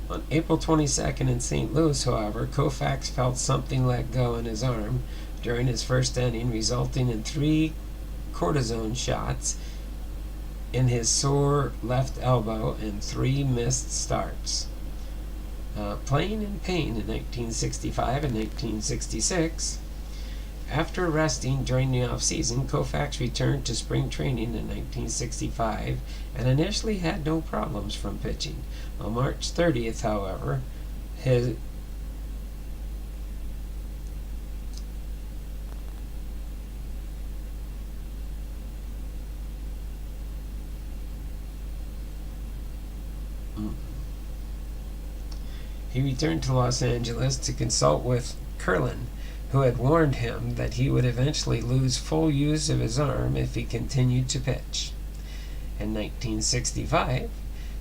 On April 22nd in St. Louis, however, Koufax felt something let go in his arm during his first inning, resulting in 3 cortisone shots in his sore left elbow and 3 missed starts. Playing in pain in 1965 and 1966. After resting during the off-season, Koufax returned to spring training in 1965 and initially had no problems from pitching. On March 30th, however, his he returned to Los Angeles to consult with Curlin, who had warned him that he would eventually lose full use of his arm if he continued to pitch. In 1965,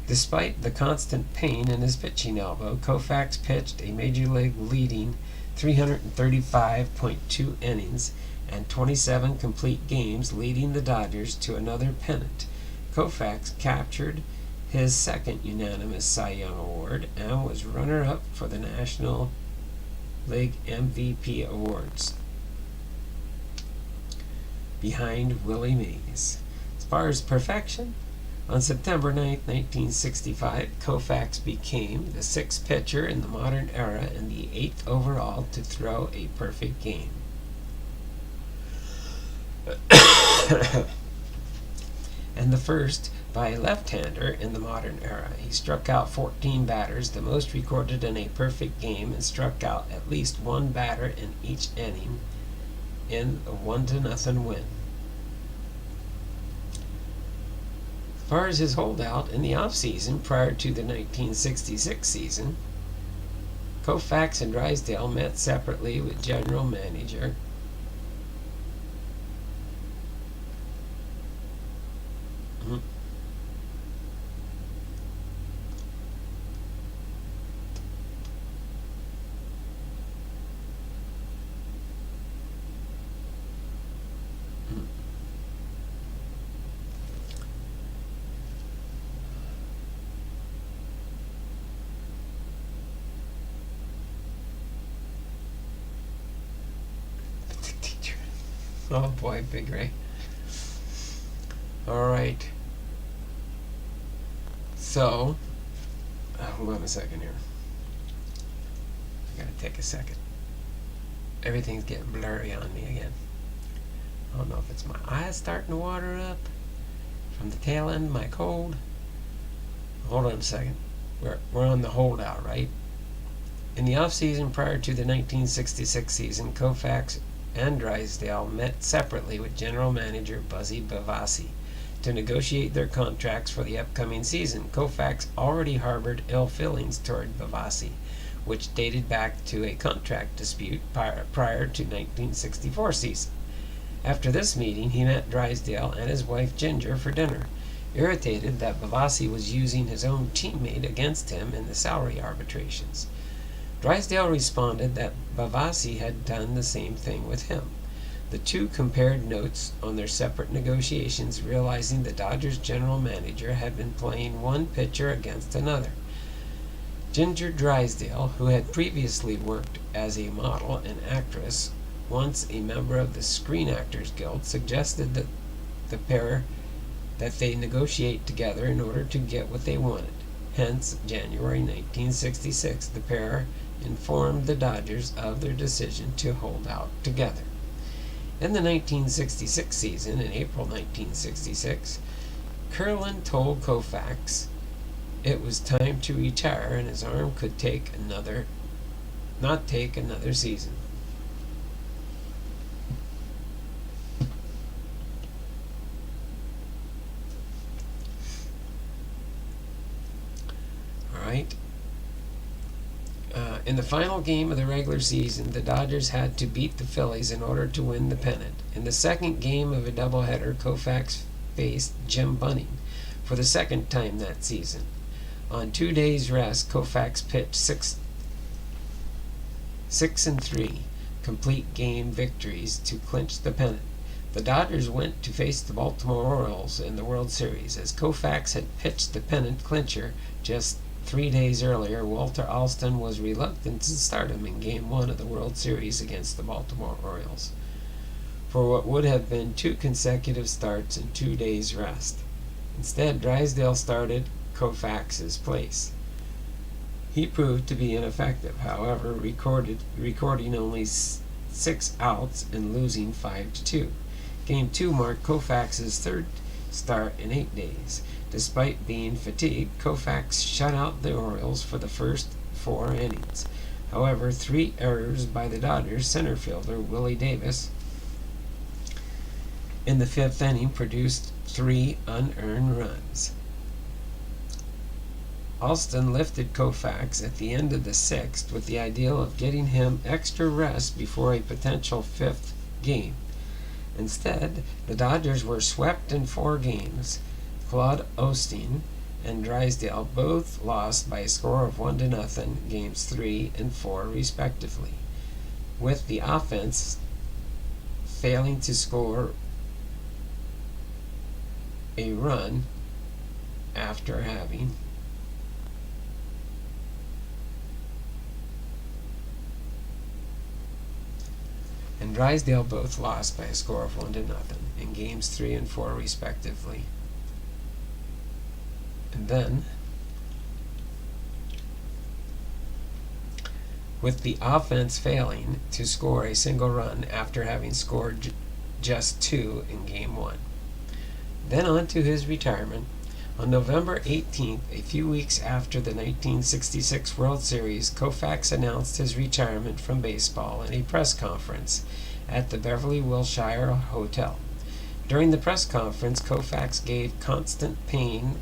despite the constant pain in his pitching elbow, Koufax pitched a Major League leading 335.2 innings and 27 complete games, leading the Dodgers to another pennant. Koufax captured his second unanimous Cy Young Award and was runner-up for the National League MVP awards, behind Willie Mays. As far as perfection, on September 9, 1965, Koufax became the 6th pitcher in the modern era and the 8th overall to throw a perfect game. And the first by a left-hander in the modern era. He struck out 14 batters, the most recorded in a perfect game, and struck out at least 1 batter in each inning in a 1-0 win. As far as his holdout in the offseason prior to the 1966 season, Koufax and Drysdale met separately with general manager Oh boy, Big Ray. Alright. So, hold on a second here. I gotta take a second. everything's getting blurry on me again. I don't know if it's my eyes starting to water up from the tail end of my cold. Hold on a second. We're on the holdout, right? In the off-season prior to the 1966 season, Koufax and Drysdale met separately with general manager Buzzy Bavasi to negotiate their contracts for the upcoming season. Koufax already harbored ill feelings toward Bavasi, which dated back to a contract dispute prior to 1964 season. After this meeting, he met Drysdale and his wife Ginger for dinner, irritated that Bavasi was using his own teammate against him in the salary arbitrations. Drysdale responded that Bavasi had done the same thing with him. The two compared notes on their separate negotiations, realizing the Dodgers general manager had been playing one pitcher against another. Ginger Drysdale, who had previously worked as a model and actress, once a member of the Screen Actors Guild, suggested that they negotiate together in order to get what they wanted. Hence, January 1966, the pair informed the Dodgers of their decision to hold out together. In the 1966 season, in April 1966, Curlin told Koufax it was time to retire and his arm could not take another season. Alright. In the final game of the regular season, the Dodgers had to beat the Phillies in order to win the pennant. In the second game of a doubleheader, Koufax faced Jim Bunning for the second time that season. On 2 days' rest, Koufax pitched 6-3 complete game victories to clinch the pennant. The Dodgers went to face the Baltimore Orioles in the World Series. As Koufax had pitched the pennant clincher just 3 days earlier, Walter Alston was reluctant to start him in Game 1 of the World Series against the Baltimore Orioles for what would have been 2 consecutive starts and 2 days' rest. Instead, Drysdale started Koufax's place. He proved to be ineffective, however, recording only 6 outs and losing 5-2. Game 2 marked Koufax's third start in 8 days. Despite being fatigued, Koufax shut out the Orioles for the first 4 innings. However, 3 errors by the Dodgers center fielder Willie Davis in the 5th inning produced 3 unearned runs. Alston lifted Koufax at the end of the 6th with the idea of getting him extra rest before a potential 5th game. Instead, the Dodgers were swept in 4 games. Claude Osteen and Drysdale both lost by a score of 1-0, games 3 and 4 respectively, with the offense failing to score a run after having and Drysdale both lost by a score of 1-0 in games 3 and 4 respectively. And then, with the offense failing to score a single run after having scored just 2 in Game 1. Then on to his retirement. On November 18th, a few weeks after the 1966 World Series, Koufax announced his retirement from baseball in a press conference at the Beverly Wilshire Hotel. During the press conference, Koufax gave constant pain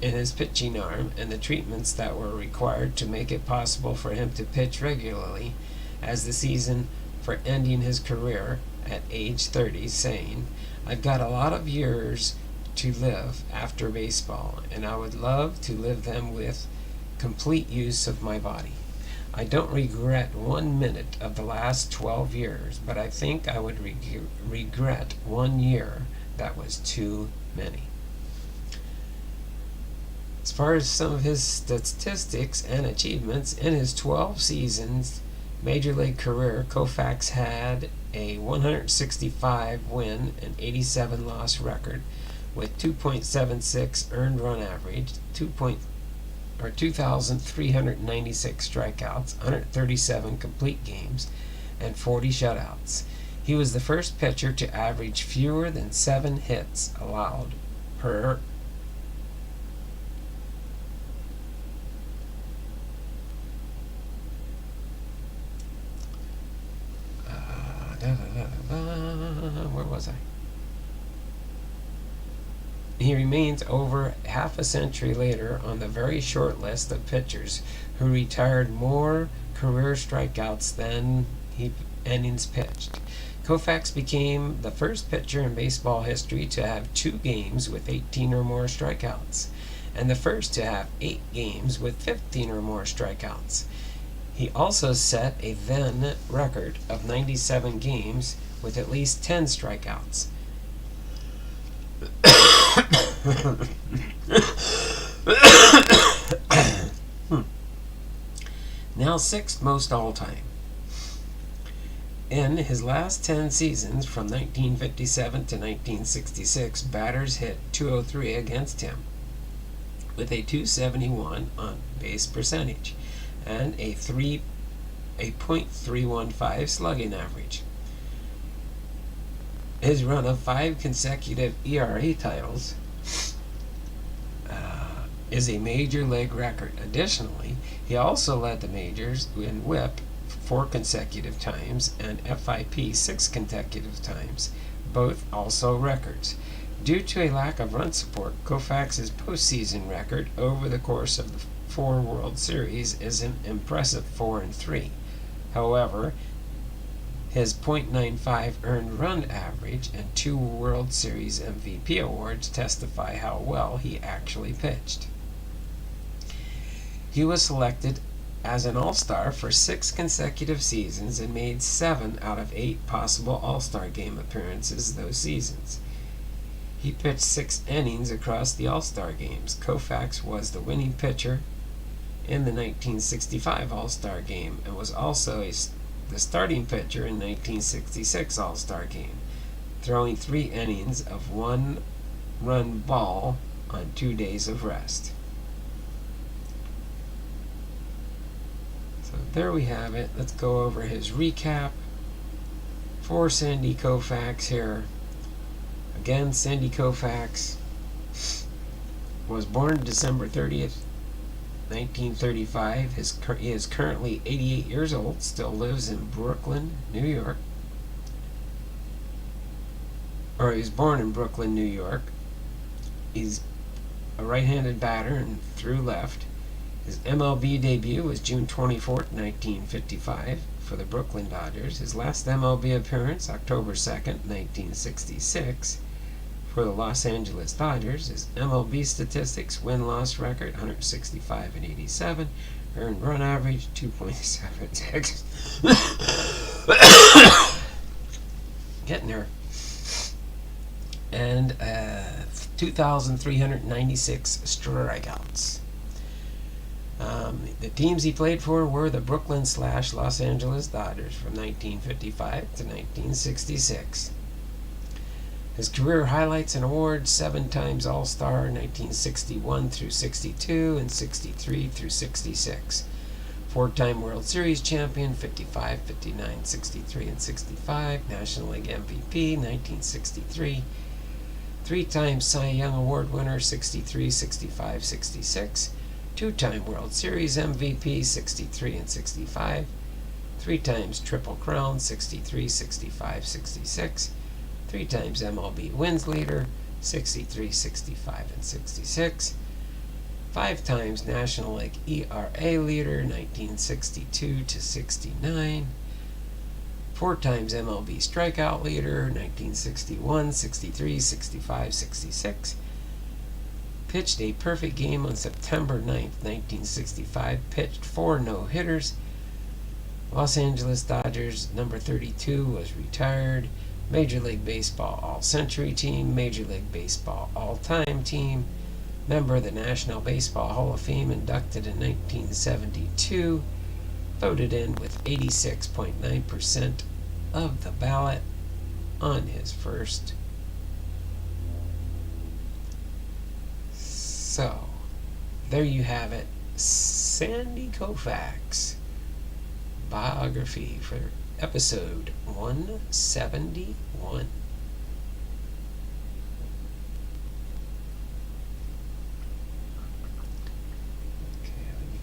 in his pitching arm and the treatments that were required to make it possible for him to pitch regularly as the season for ending his career at age 30, saying, "I've got a lot of years to live after baseball, and I would love to live them with complete use of my body. I don't regret 1 minute of the last 12 years, but I think I would regret 1 year that was too many." As far as some of his statistics and achievements, in his 12 seasons Major League career, Koufax had a 165 win and 87 loss record with 2.76 earned run average, 2.3 2,396 strikeouts, 137 complete games, and 40 shutouts. He was the first pitcher to average fewer than 7 hits allowed per where was I? He remains over half a century later on the very short list of pitchers who retired more career strikeouts than innings pitched. Koufax became the first pitcher in baseball history to have 2 games with 18 or more strikeouts, and the first to have 8 games with 15 or more strikeouts. He also set a then record of 97 games with at least 10 strikeouts. Now 6th most all-time. In his last 10 seasons, from 1957 to 1966, batters hit .203 against him, with a .271 on-base percentage and a .315 slugging average. His run of 5 consecutive ERA titles is a major league record. Additionally, he also led the majors in WHIP 4 consecutive times and FIP 6 consecutive times, both also records. Due to a lack of run support, Koufax's postseason record over the course of the 4 World Series is an impressive 4-3. However, his .95 earned run average and 2 World Series MVP awards testify how well he actually pitched. He was selected as an All-Star for 6 consecutive seasons and made 7 out of 8 possible All-Star game appearances those seasons. He pitched 6 innings across the All-Star games. Koufax was the winning pitcher in the 1965 All-Star game and was also the starting pitcher in 1966 All-Star game, throwing 3 innings of 1-run ball on 2 days of rest. So there we have it. Let's go over his recap for Sandy Koufax here. Again, Sandy Koufax was born December 30th, 1935. He is currently 88 years old, still lives in Brooklyn, New York. Or he was born in Brooklyn, New York. He's a right-handed batter and threw left. His MLB debut was June 24th, 1955 for the Brooklyn Dodgers. His last MLB appearance, October 2nd, 1966 for the Los Angeles Dodgers. His MLB statistics: win-loss record 165 and 87, earned run average 2.76. Getting there. And 2,396 strikeouts. The teams he played for were the Brooklyn/Los Angeles Dodgers from 1955 to 1966. His career highlights and awards: 7 times All-Star, 1961 through 62 and 63 through 66. 4-time World Series champion, 55, 59, 63, and 65. National League MVP, 1963. 3-time Cy Young Award winner, 63, 65, 66. 2-time World Series MVP, 63 and 65. 3 times Triple Crown, 63, 65, 66. 3 times MLB wins leader, 63, 65, and 66. 5 times National League ERA leader, 1962 to 69. 4 times MLB strikeout leader, 1961, 63, 65, 66. Pitched a perfect game on September 9th, 1965. Pitched 4 no-hitters. Los Angeles Dodgers number 32 was retired. Major League Baseball All-Century Team, Major League Baseball All-Time Team, member of the National Baseball Hall of Fame, inducted in 1972, voted in with 86.9% of the ballot on his first. So, there you have it. Sandy Koufax Biography for episode 171.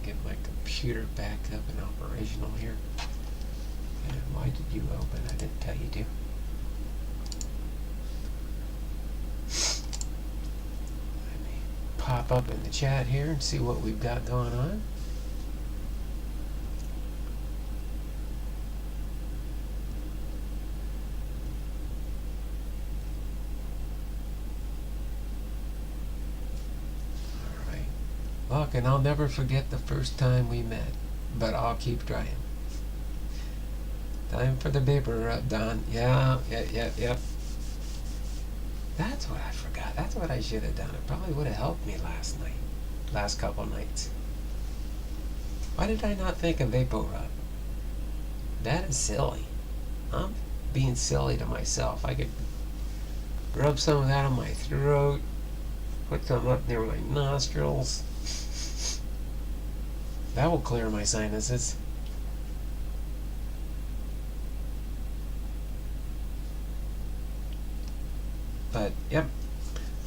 Get my computer back up and operational here. And why did you open? I didn't tell you to. Let me pop up in the chat here and see what we've got going on. Look, and I'll never forget the first time we met, but I'll keep trying. Time for the paper rub, Don. Yeah. That's what I forgot. That's what I should have done. It probably would have helped me last couple nights. Why did I not think of vapor rub? That is silly. I'm being silly to myself. I could rub some of that on my throat, put some up near my nostrils. That will clear my sinuses. But, yep.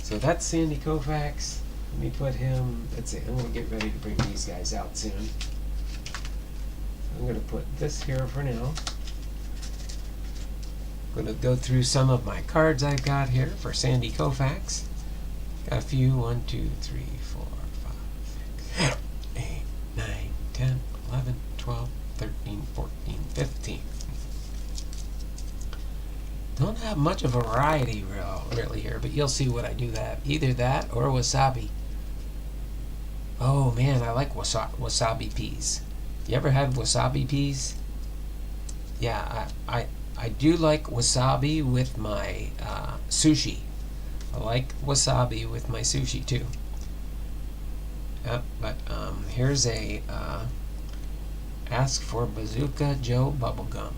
So that's Sandy Koufax. Let me put him, let's see, I'm going to get ready to bring these guys out soon. I'm going to put this here for now. I'm going to go through some of my cards I've got here for Sandy Koufax. Got a few, 1, 2, 3, 4, 5, 6, 8, 9, 10, 11, 12, 13, 14, 15. Don't have much of a variety really here, but you'll see what I do that. Either that or wasabi. Oh man, I like wasabi peas. You ever had wasabi peas? Yeah, I do like wasabi with my sushi. I like wasabi with my sushi too. But here's a Ask for Bazooka Joe Bubblegum.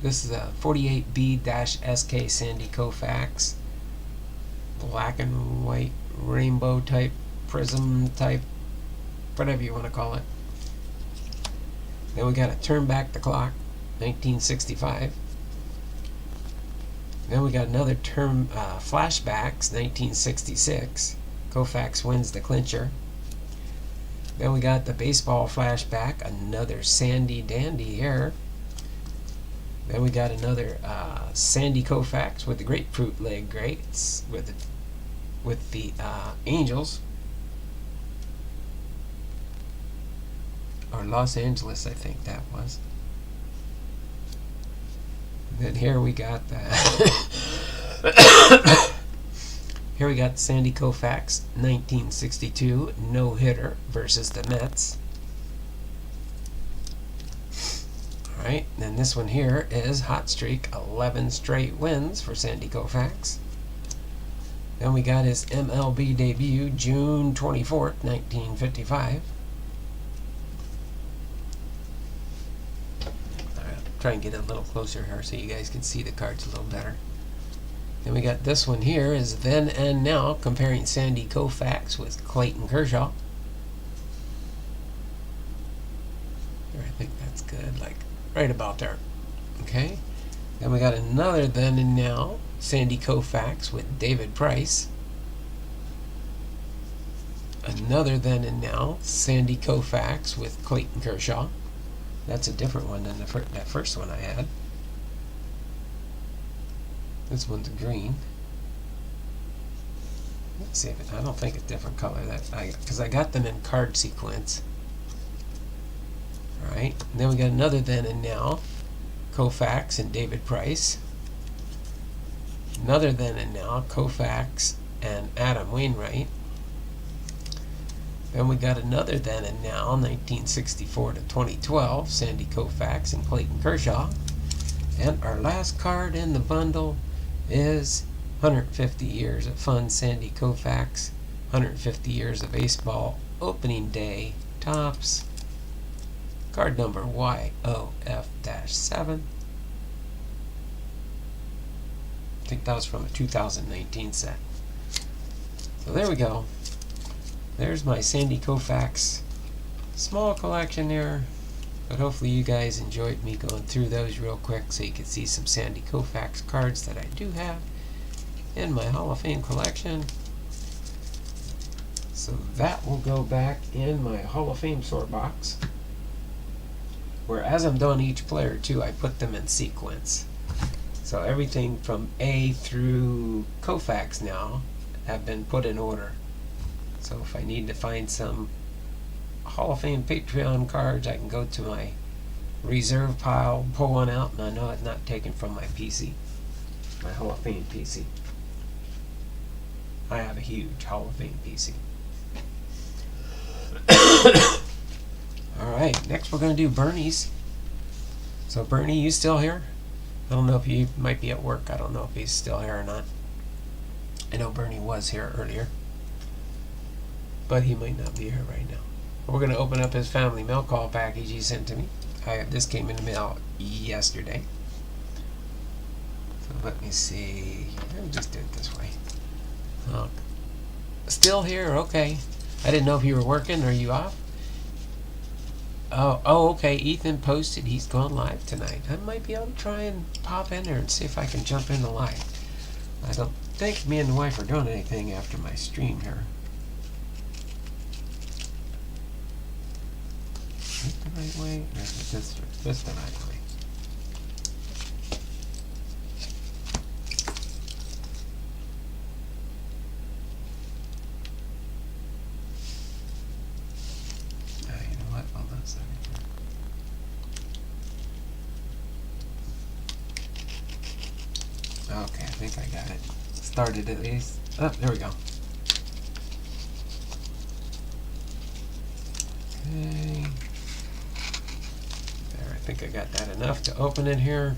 This is a 48B-SK Sandy Koufax. Black and white rainbow type, prism type, whatever you want to call it. Then we got a Turn Back the Clock, 1965. Then we got another Flashbacks, 1966. Koufax wins the clincher. Then we got the baseball flashback, another Sandy Dandy here. Then we got another Sandy Koufax with the grapefruit leg greats with the Angels, or Los Angeles, I think that was. And then here we got here we got Sandy Koufax 1962 no-hitter versus the Mets. Alright, then this one here is Hot Streak, 11 straight wins for Sandy Koufax. Then we got his MLB debut, June 24th, 1955. Alright, try and get a little closer here so you guys can see the cards a little better. Then we got this one here is Then and Now, comparing Sandy Koufax with Clayton Kershaw. Here, I think that's good, like right about there. Okay. Then we got another Then and Now, Sandy Koufax with David Price. Another Then and Now, Sandy Koufax with Clayton Kershaw. That's a different one than that first one I had. This one's green. Let's see if I don't think it's a different color because I got them in card sequence. Alright, and then we got another Then and Now, Koufax and David Price. Another Then and Now, Koufax and Adam Wainwright. Then we got another Then and Now, 1964 to 2012, Sandy Koufax and Clayton Kershaw. And our last card in the bundle is 150 Years of Fun, Sandy Koufax, 150 Years of Baseball, Opening Day, Topps, card number YOF-7. I think that was from a 2019 set. So there we go. there's my Sandy Koufax small collection there. But hopefully you guys enjoyed me going through those real quick so you can see some Sandy Koufax cards that I do have in my Hall of Fame collection. So that will go back in my Hall of Fame sort box, where as I'm doing each player too, I put them in sequence. So everything from A through Koufax now have been put in order. So if I need to find some Hall of Fame Patreon cards, I can go to my reserve pile, pull one out, and I know it's not taken from my PC, my Hall of Fame PC. I have a huge Hall of Fame PC. Alright, next we're going to do Bernie's. So Bernie, you still here? I don't know if you might be at work. I don't know if he's still here or not. I know Bernie was here earlier, but he might not be here right now. We're going to open up his family mail call package he sent to me. This came in the mail yesterday. So let me see. I'll just do it this way. Oh, still here? Okay. I didn't know if you were working. Are you off? Oh, okay. Ethan posted he's going live tonight. I might be able to try and pop in there and see if I can jump in the live. I don't think me and the wife are doing anything after my stream here. Is it the right way? Or is this the right way? You know what? Hold on a second. Okay, I think I got it. Started at least. Oh, there we go. Okay. There, I think I got that enough to open it here.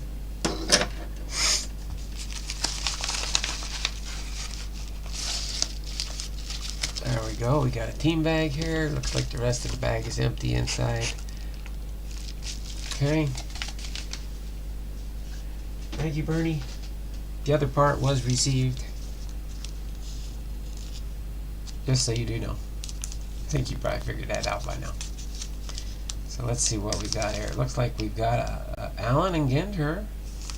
There we go. We got a team bag here. Looks like the rest of the bag is empty inside. Okay. Thank you, Bernie. The other part was received. Just so you do know. I think you probably figured that out by now. So let's see what we got here. It looks like we've got a Allen and Ginter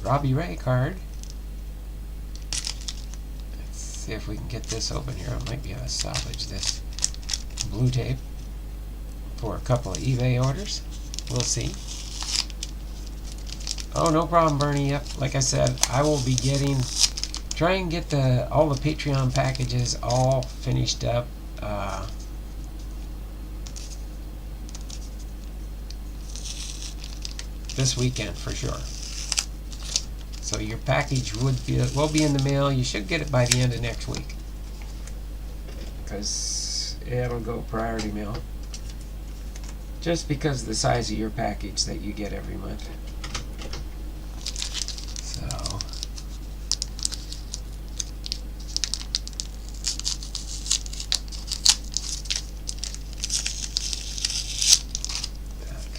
Robbie Ray card. Let's see if we can get this open here. I might be able to salvage this blue tape for a couple of eBay orders. We'll see. Oh, no problem, Bernie. Yep, like I said, I will be try and get all the Patreon packages all finished up. This weekend for sure. So your package will be in the mail. You should get it by the end of next week, because it'll go priority mail. Just because of the size of your package that you get every month. So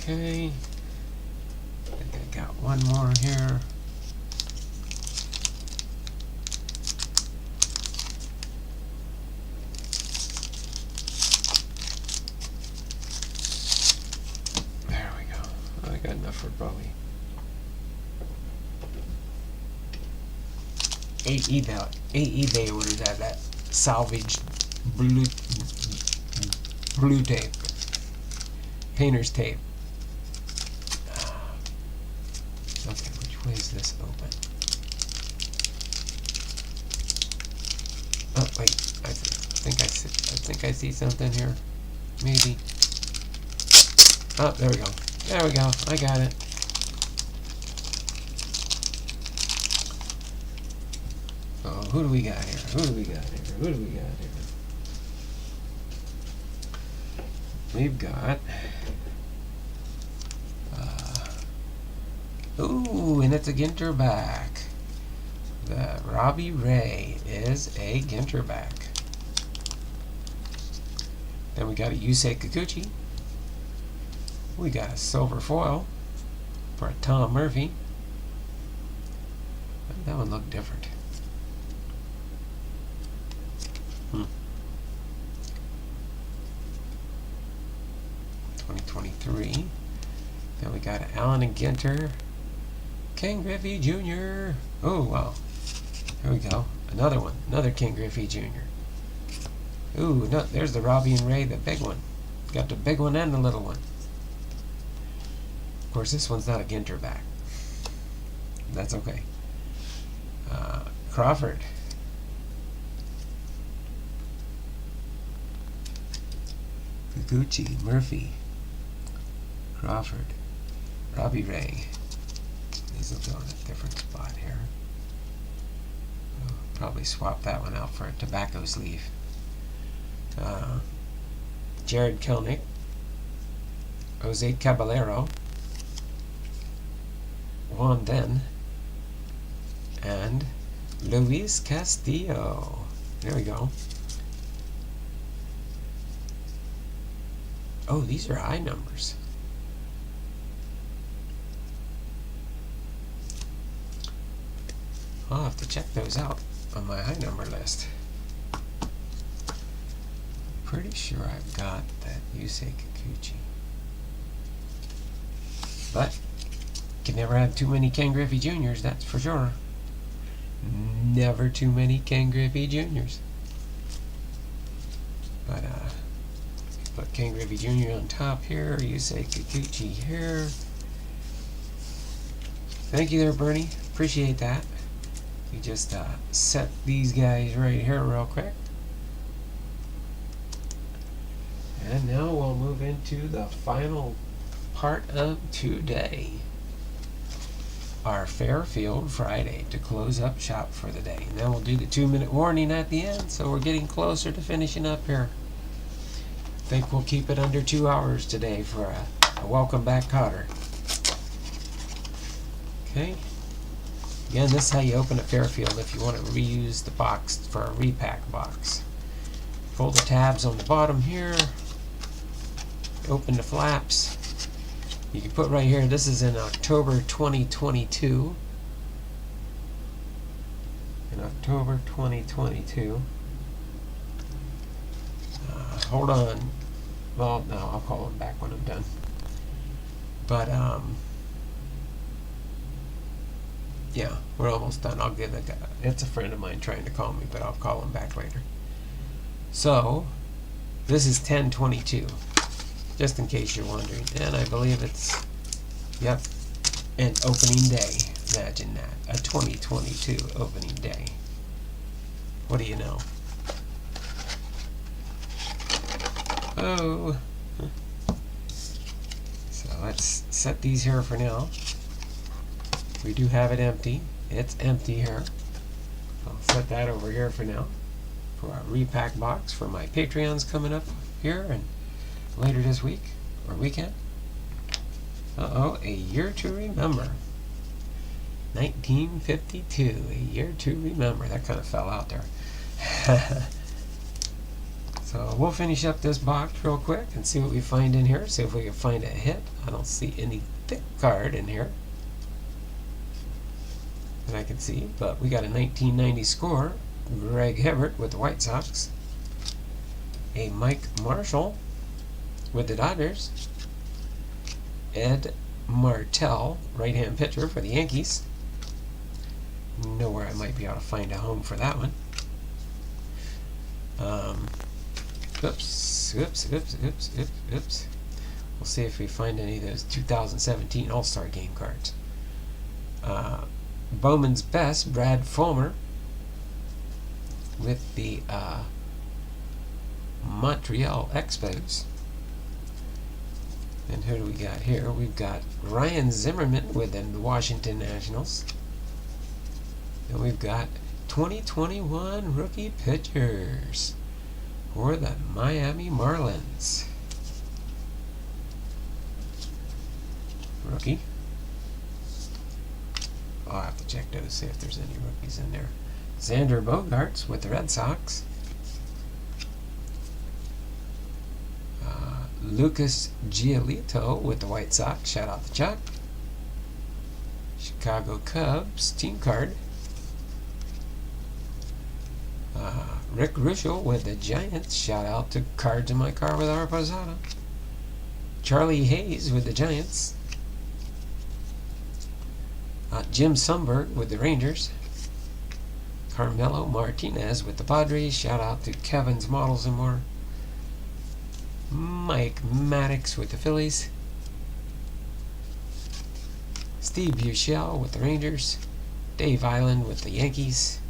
okay. I think I got one more here. There we go. I got enough for probably 8 eBay orders have that salvaged blue tape, painter's tape. Okay, which way is this open? Oh wait, I think I see something here. Maybe. Oh, there we go. There we go. I got it. So who do we got here? Who do we got here? Who do we got here? We've got. Ooh, and it's a Ginter back. The Robbie Ray is a Ginter back. Then we got a Yusei Kikuchi. We got a silver foil for a Tom Murphy. That one looked different. 2023. Then we got Allen and Ginter, Ken Griffey Jr. Oh, wow. Here we go. Another one. Another Ken Griffey Jr. Ooh, no, there's the Robbie and Ray, the big one. Got the big one and the little one. Of course, this one's not a Ginter back. That's okay. Crawford. Kikuchi, Murphy, Crawford, Robbie Ray. These will go in a different spot here. Probably swap that one out for a tobacco sleeve. Jared Kelnick, Jose Caballero, Juan Den, and Luis Castillo. There we go. Oh, these are high numbers. I'll have to check those out on my high number list. Pretty sure I've got that Yusei Kikuchi. But can never have too many Ken Griffey Jr.'s, that's for sure. Never too many Ken Griffey Jr.'s. But put Ken Griffey Jr. on top here, Yusei Kikuchi here. Thank you there, Bernie. Appreciate that. We just set these guys right here real quick. And now we'll move into the final part of today. Our Fairfield Friday to close up shop for the day. And then we'll do the 2-minute warning at the end, so we're getting closer to finishing up here. I think we'll keep it under 2 hours today for a welcome back Cotter. Okay. Again, this is how you open a Fairfield if you want to reuse the box for a repack box. Pull the tabs on the bottom here. Open the flaps. You can put right here, this is in October 2022. In October 2022. Hold on. Well, no, I'll call him back when I'm done. But, yeah, we're almost done. I'll give the guy, it's a friend of mine trying to call me, but I'll call him back later. So, this is 10/22, just in case you're wondering. And I believe it's, yep, an opening day. Imagine that, a 2022 opening day. What do you know? Oh. So let's set these here for now. We do have it empty. It's empty here. I'll set that over here for now. For our repack box for my Patreons coming up here and later this week or weekend. Uh-oh, a year to remember. 1952, a year to remember. That kind of fell out there. So we'll finish up this box real quick and see what we find in here. See if we can find a hit. I don't see any thick card in here that I can see, but we got a 1990 score. Greg Hibbert with the White Sox. A Mike Marshall with the Dodgers. Ed Martell, right-hand pitcher for the Yankees. Know where I might be able to find a home for that one. Oops. We'll see if we find any of those 2017 All-Star Game cards. Bowman's Best, Brad Fulmer with the Montreal Expos. And who do we got here? We've got Ryan Zimmerman with the Washington Nationals. And we've got 2021 rookie pitchers for the Miami Marlins. Rookie. I'll have to check those, see if there's any rookies in there. Xander Bogaerts with the Red Sox. Lucas Giolito with the White Sox. Shout out to Chuck. Chicago Cubs team card. Rick Ruschel with the Giants. Shout out to Cards in My Car with Our Posada. Charlie Hayes with the Giants. Jim Sundberg with the Rangers. Carmelo Martinez with the Padres. Shout out to Kevin's Models and More. Mike Maddox with the Phillies. Steve Buechele with the Rangers. Dave Island with the Yankees.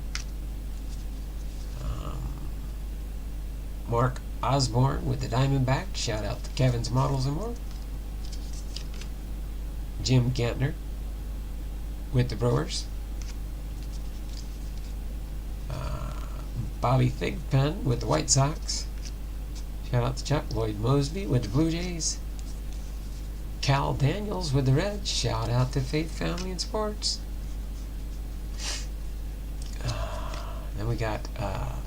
Mark Osborne with the Diamondbacks. Shout out to Kevin's Models and More. Jim Gantner with the Brewers. Bobby Thigpen with the White Sox. Shout out to Chuck. Lloyd Mosby with the Blue Jays. Cal Daniels with the Reds. Shout out to Faith Family and Sports. Then we got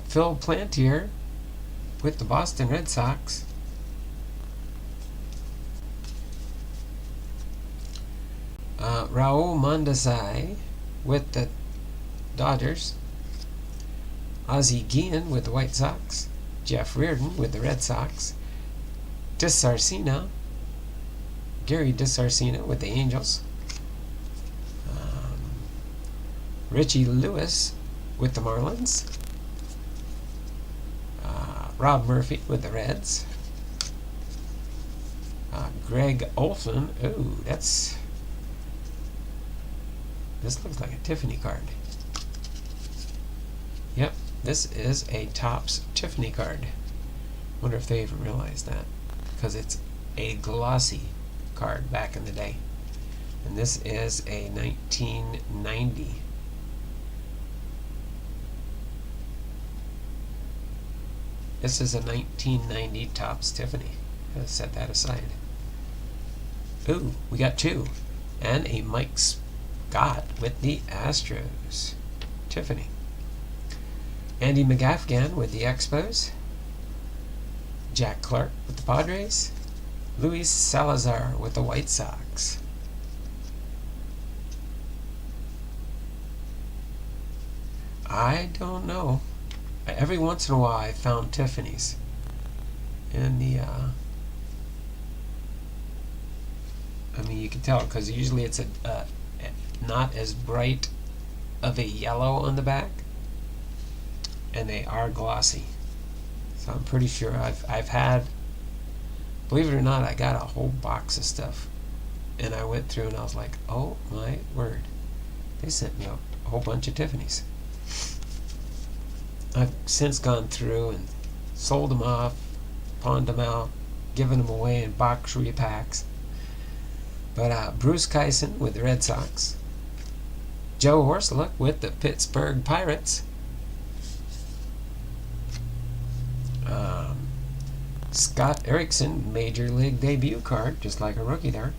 Phil Plantier with the Boston Red Sox. Raul Mondesai with the Dodgers. Ozzie Guillen with the White Sox. Jeff Reardon with the Red Sox. Gary DeSarcina with the Angels. Richie Lewis with the Marlins. Rob Murphy with the Reds. Greg Olson. Ooh, this looks like a Tiffany card. Yep, this is a Topps Tiffany card. Wonder if they even realized that, because it's a glossy card back in the day. And this is a 1990. This is a 1990 Topps Tiffany. Gotta set that aside. Ooh, we got two. And a Mike Scott with the Astros. Tiffany. Andy McGaffigan with the Expos. Jack Clark with the Padres. Luis Salazar with the White Sox. I don't know. Every once in a while I found Tiffany's in the I mean, you can tell because usually it's a not as bright of a yellow on the back, and they are glossy. So I'm pretty sure I've had, believe it or not, I got a whole box of stuff, and I went through and I was like, oh my word, they sent me a whole bunch of Tiffany's. I've since gone through and sold them off, pawned them out, given them away in box repacks. But Bruce Kyson with the Red Sox. Joe Horsluk with the Pittsburgh Pirates. Scott Erickson, Major League debut card, just like a rookie there.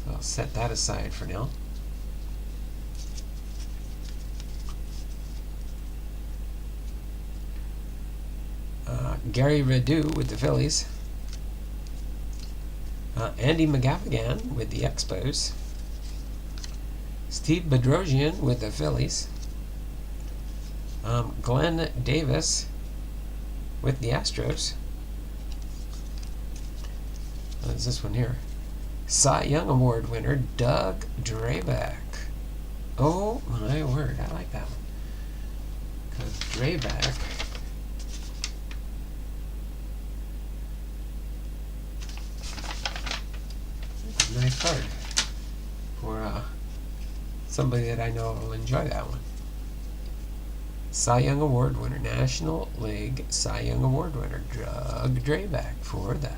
So I'll set that aside for now. Gary Radu with the Phillies. Andy McGaffigan with the Expos. Steve Bedrosian with the Phillies. Glenn Davis with the Astros. What is this one here? Cy Young Award winner Doug Drabek. Oh my word, I like that one. Because Drabek, nice card for somebody that I know will enjoy that one. Cy Young Award winner, National League Cy Young Award winner Doug Drabek for the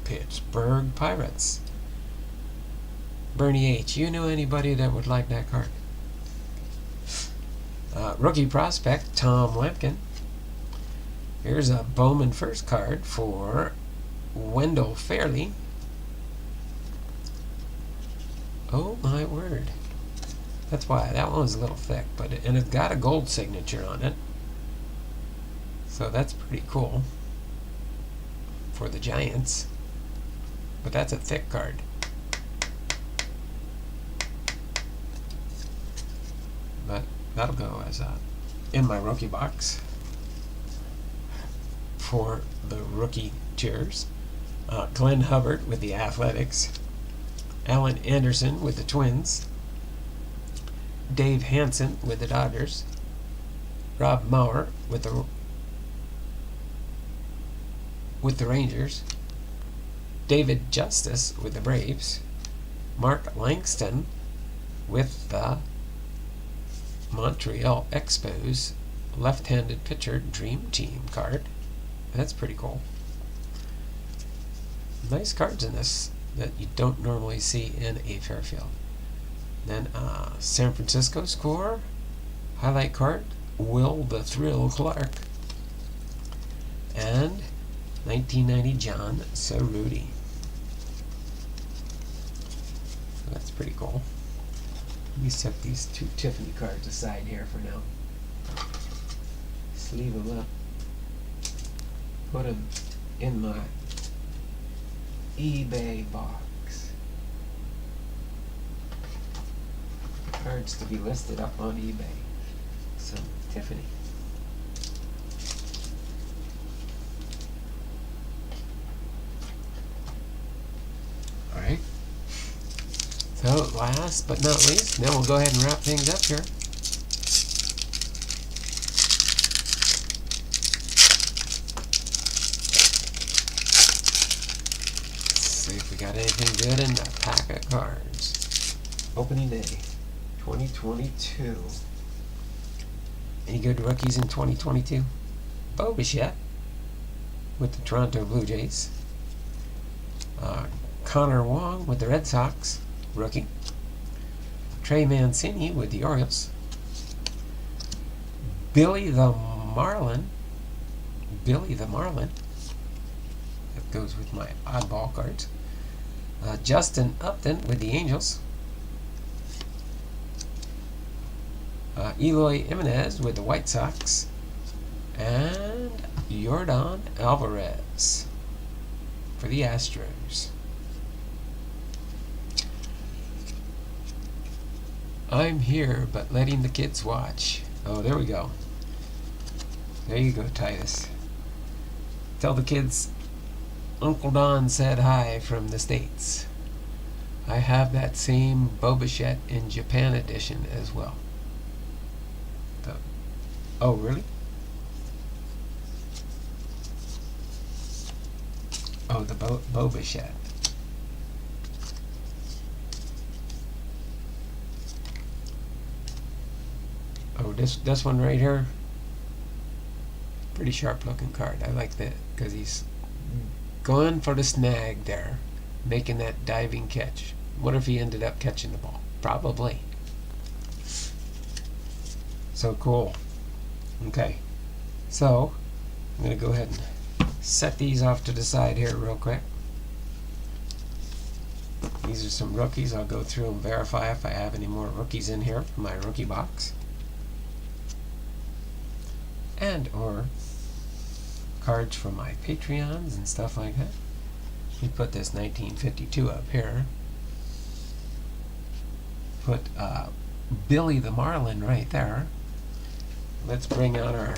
Pittsburgh Pirates. Bernie H., you know anybody that would like that card? Rookie prospect Tom Lampkin. Here's a Bowman first card for Wendell Fairley. Oh my word. That's why that one was a little thick, and it's got a gold signature on it. So that's pretty cool for the Giants. But that's a thick card. But that'll go as in my rookie box for the rookie tiers. Glenn Hubbard with the Athletics, Alan Anderson with the Twins, Dave Hansen with the Dodgers, Rob Maurer with the Rangers, David Justice with the Braves, Mark Langston with the Montreal Expos left-handed pitcher Dream Team card. That's pretty cool. Nice cards in this that you don't normally see in a Fairfield. Then San Francisco score highlight card Will the Thrill Clark, and 1990 John Cerruti. So that's pretty cool. Let me set these two Tiffany cards aside here for now. Sleeve them up. Put them in my eBay box. Cards to be listed up on eBay. So, Tiffany. Alright. So, last but not least, now we'll go ahead and wrap things up here. See if we got anything good in the pack of cards. Opening day 2022. Any good rookies in 2022? Bo Bichette with the Toronto Blue Jays. Connor Wong with the Red Sox, rookie. Trey Mancini with the Orioles. Billy the Marlin. That goes with my oddball cards. Justin Upton with the Angels. Eloy Jimenez with the White Sox. And Yordan Alvarez for the Astros. I'm here, but letting the kids watch. Oh, there we go. There you go, Titus. Tell the kids Uncle Don said hi from the States. I have that same Bo Bichette in Japan edition as well. Oh, really? Oh, the Bo Bichette. Oh, this one right here. Pretty sharp looking card. I like that because he's going for the snag there, making that diving catch. What if he ended up catching the ball? Probably. So cool. Okay, so I'm going to go ahead and set these off to the side here real quick. These are some rookies. I'll go through and verify if I have any more rookies in here from my rookie box. And or cards from my Patreons and stuff like that. Let me put this 1952 up here. Put Billy the Marlin right there. Let's bring out our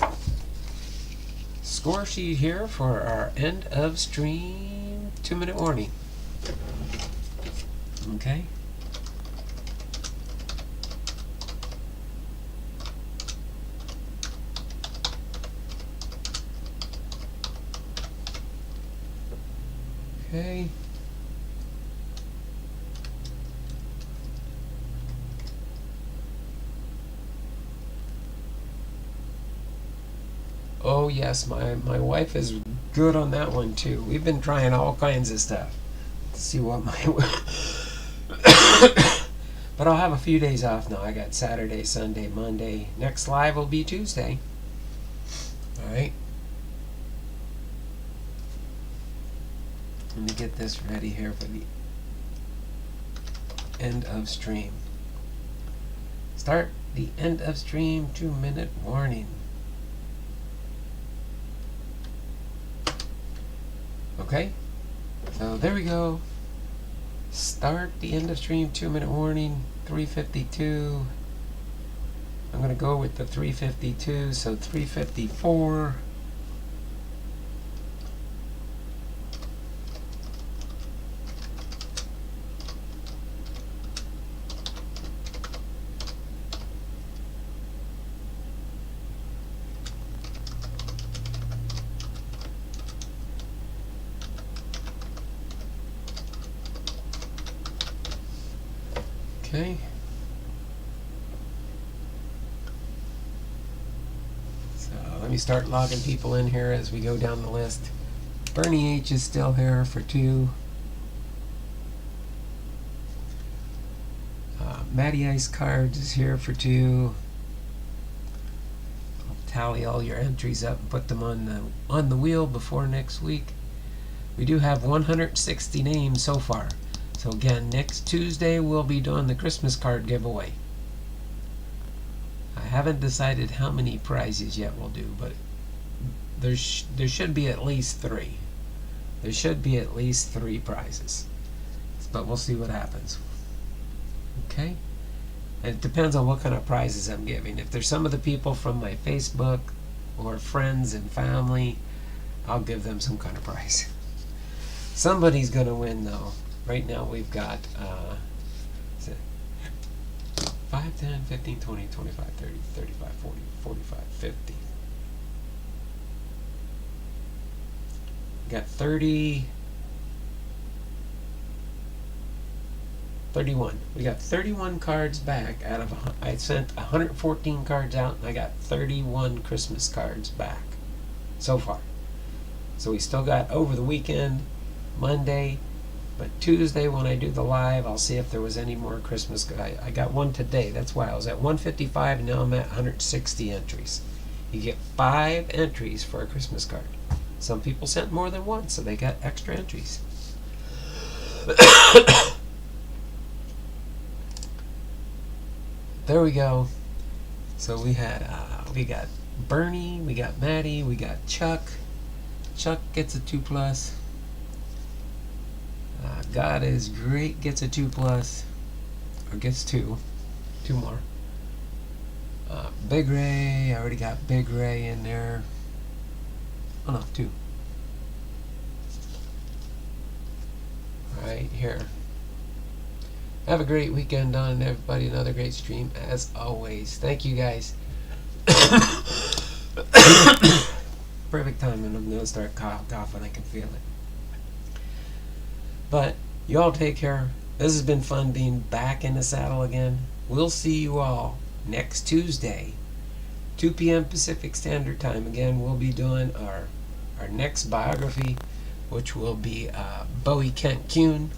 score sheet here for our end of stream 2-minute warning. Okay. Okay. Oh yes, my wife is good on that one too. We've been trying all kinds of stuff to see what my but I'll have a few days off now. I got Saturday, Sunday, Monday. Next live will be Tuesday. Alright. Let me get this ready here for the end of stream. Start the end of stream 2-minute warning. Okay, so there we go. Start the end of stream 2-minute warning, 352. I'm going to go with the 352, so 354. Okay. So let me start logging people in here as we go down the list. Bernie H is still here for 2. Matty Ice Cards is here for 2. I'll tally all your entries up and put them on the wheel before next week. We do have 160 names so far. So again, next Tuesday we'll be doing the Christmas card giveaway. I haven't decided how many prizes yet we'll do, but there should be at least 3. There should be at least 3 prizes. But we'll see what happens. Okay? And it depends on what kind of prizes I'm giving. If there's some of the people from my Facebook or friends and family, I'll give them some kind of prize. Somebody's going to win, though. Right now we've got 5, 10, 15, 20, 25, 30, 35, 40, 45, 50. Got 30, 31. We got 31 cards back out of, I sent 114 cards out, and I got 31 Christmas cards back so far. So we still got over the weekend, Monday, but Tuesday when I do the live, I'll see if there was any more Christmas. I got one today. That's why I was at 155, and now I'm at 160 entries. You get 5 entries for a Christmas card. Some people sent more than one, so they got extra entries. There we go. So we got Bernie, we got Maddie, we got Chuck. Chuck gets a 2+. God is Great gets a 2+, or gets 2 more. Big Ray, I already got Big Ray in there. Oh no, 2. Right here. Have a great weekend, Don, and everybody. Another great stream as always. Thank you, guys. Perfect time, and I'm gonna start coughing. I can feel it. But you all take care. This has been fun being back in the saddle again. We'll see you all next Tuesday, 2 p.m. Pacific Standard Time. Again, we'll be doing our next biography, which will be Bowie Kuhn.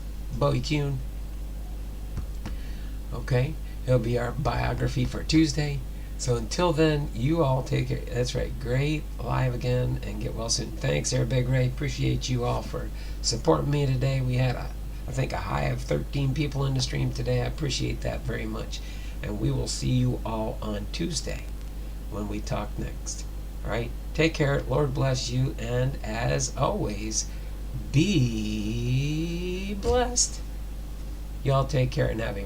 Okay, it'll be our biography for Tuesday. So until then, you all take care. That's right, great live again, and get well soon. Thanks there, Big Ray. Appreciate you all for supporting me today. We had I think a high of 13 people in the stream today. I appreciate that very much. And we will see you all on Tuesday when we talk next. All right, take care. Lord bless you, and as always, be blessed. Y'all take care and have a